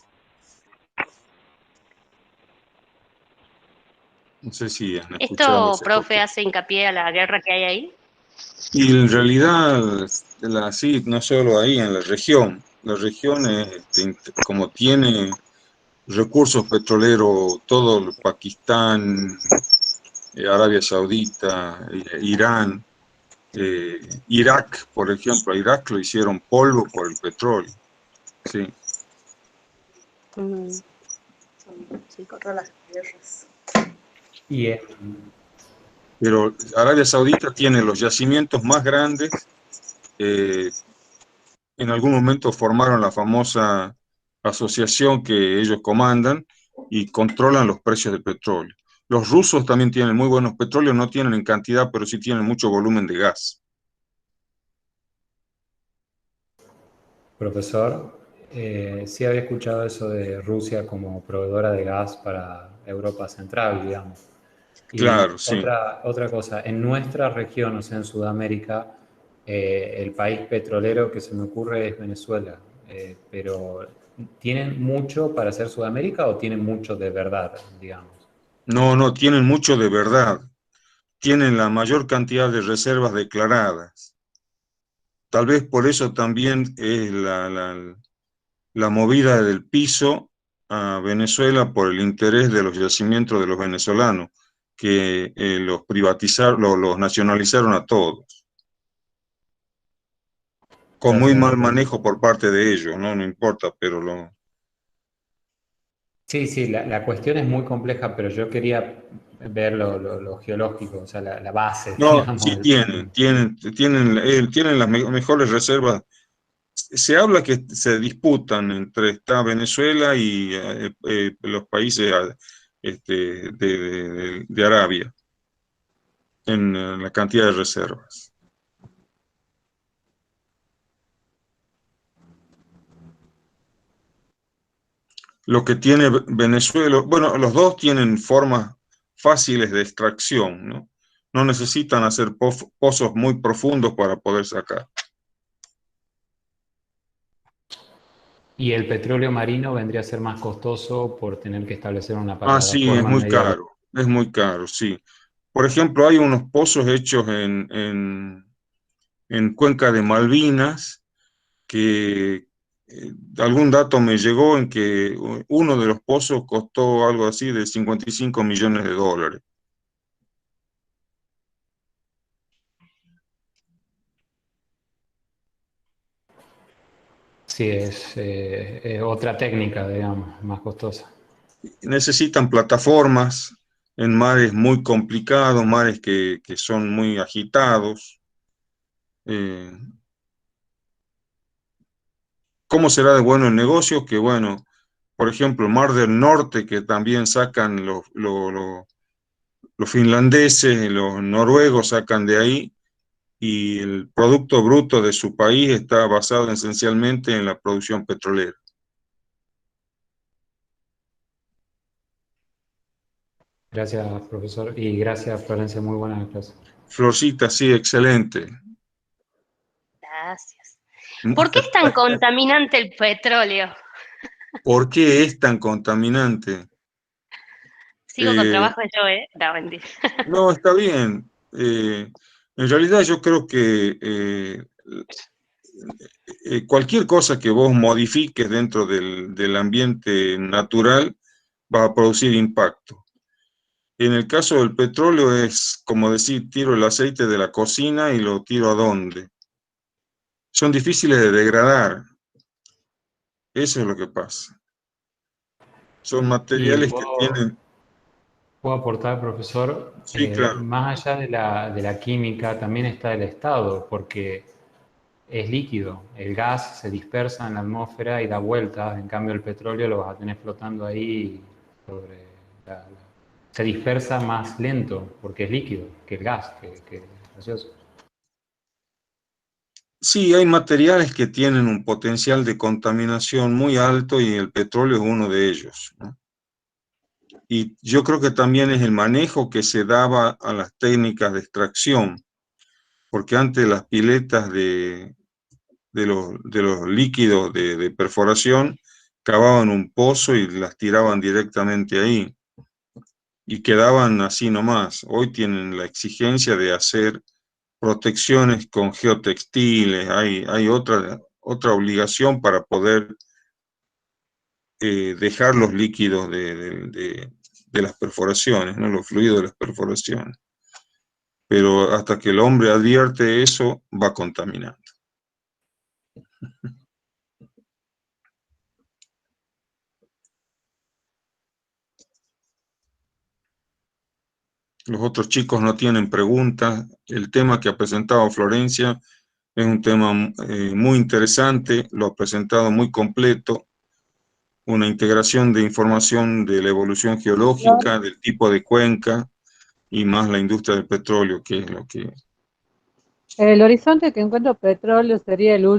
No sé si han escuchado. ¿Esto, profe, hace hincapié a la guerra que hay ahí? Y en realidad, sí, no solo ahí, en la región. La región, como tiene recursos petroleros, todo el Pakistán, Arabia Saudita, Irán, Irak, por ejemplo, a Irak lo hicieron polvo por el petróleo. Sí. Sí, contra las guerras. Pero Arabia Saudita tiene los yacimientos más grandes. En algún momento formaron la famosa asociación que ellos comandan y controlan los precios del petróleo. Los rusos también tienen muy buenos petróleos, no tienen en cantidad, pero sí tienen mucho volumen de gas. Profesor, sí había escuchado eso de Rusia como proveedora de gas para Europa Central, digamos. Y claro, sí. Otra cosa, en nuestra región, o sea, en Sudamérica, el país petrolero que se me ocurre es Venezuela, pero ¿tienen mucho para hacer Sudamérica o tienen mucho de verdad, digamos? No, no, tienen mucho de verdad. Tienen la mayor cantidad de reservas declaradas. Tal vez por eso también es la movida del piso a Venezuela por el interés de los yacimientos de los venezolanos, que los privatizaron, los nacionalizaron a todos. Con muy mal manejo por parte de ellos, ¿no? No importa, pero lo... Sí, sí, la cuestión es muy compleja, pero yo quería ver lo geológico, o sea, la base, No, digamos. sí tienen las mejores reservas. Se habla que se disputan entre está Venezuela y los países de Arabia en la cantidad de reservas. Lo que tiene Venezuela, bueno, los dos tienen formas fáciles de extracción, ¿no? No necesitan hacer pozos muy profundos para poder sacar. Y el petróleo marino vendría a ser más costoso por tener que establecer una Ah, sí, plataforma es muy caro, sí. Por ejemplo, hay unos pozos hechos en Cuenca de Malvinas, que algún dato me llegó en que uno de los pozos costó algo así de 55 millones de dólares. Sí, es otra técnica, digamos, más costosa. Necesitan plataformas en mares muy complicados, mares que son muy agitados. ¿Cómo será de bueno el negocio? Que bueno, por ejemplo, el Mar del Norte, que también sacan los finlandeses, los noruegos sacan de ahí, y el Producto Bruto de su país está basado esencialmente en la producción petrolera. Gracias, profesor, y gracias, Florencia, muy buena clase. Florcita, sí, excelente. Gracias. ¿Por qué es tan contaminante el petróleo? ¿Por qué es tan contaminante? Sigo con trabajo yo, ¿eh? No, mentira. No, está bien. En realidad yo creo que cualquier cosa que vos modifiques dentro del ambiente natural va a producir impacto. En el caso del petróleo es como decir, tiro el aceite de la cocina y lo tiro ¿a dónde? Son difíciles de degradar. Eso es lo que pasa. Son materiales que tienen... ¿Puedo aportar, profesor? Sí, claro. Más allá de la química, también está el estado, porque es líquido. El gas se dispersa en la atmósfera y da vueltas. En cambio, el petróleo lo vas a tener flotando ahí sobre se dispersa más lento, porque es líquido, que el gas, que es gaseoso. Sí, hay materiales que tienen un potencial de contaminación muy alto y el petróleo es uno de ellos, ¿no? Y yo creo que también es el manejo que se daba a las técnicas de extracción, porque antes las piletas de los líquidos de perforación cavaban un pozo y las tiraban directamente ahí y quedaban así nomás. Hoy tienen la exigencia de hacer protecciones con geotextiles, hay otra obligación para poder dejar los líquidos de las perforaciones, ¿no? Los fluidos de las perforaciones. Pero hasta que el hombre advierte eso, va contaminando. Los otros chicos no tienen preguntas. El tema que ha presentado Florencia es un tema muy interesante, lo ha presentado muy completo, una integración de información de la evolución geológica, del tipo de cuenca y más la industria del petróleo, que es lo que... El horizonte que encuentro petróleo sería el último.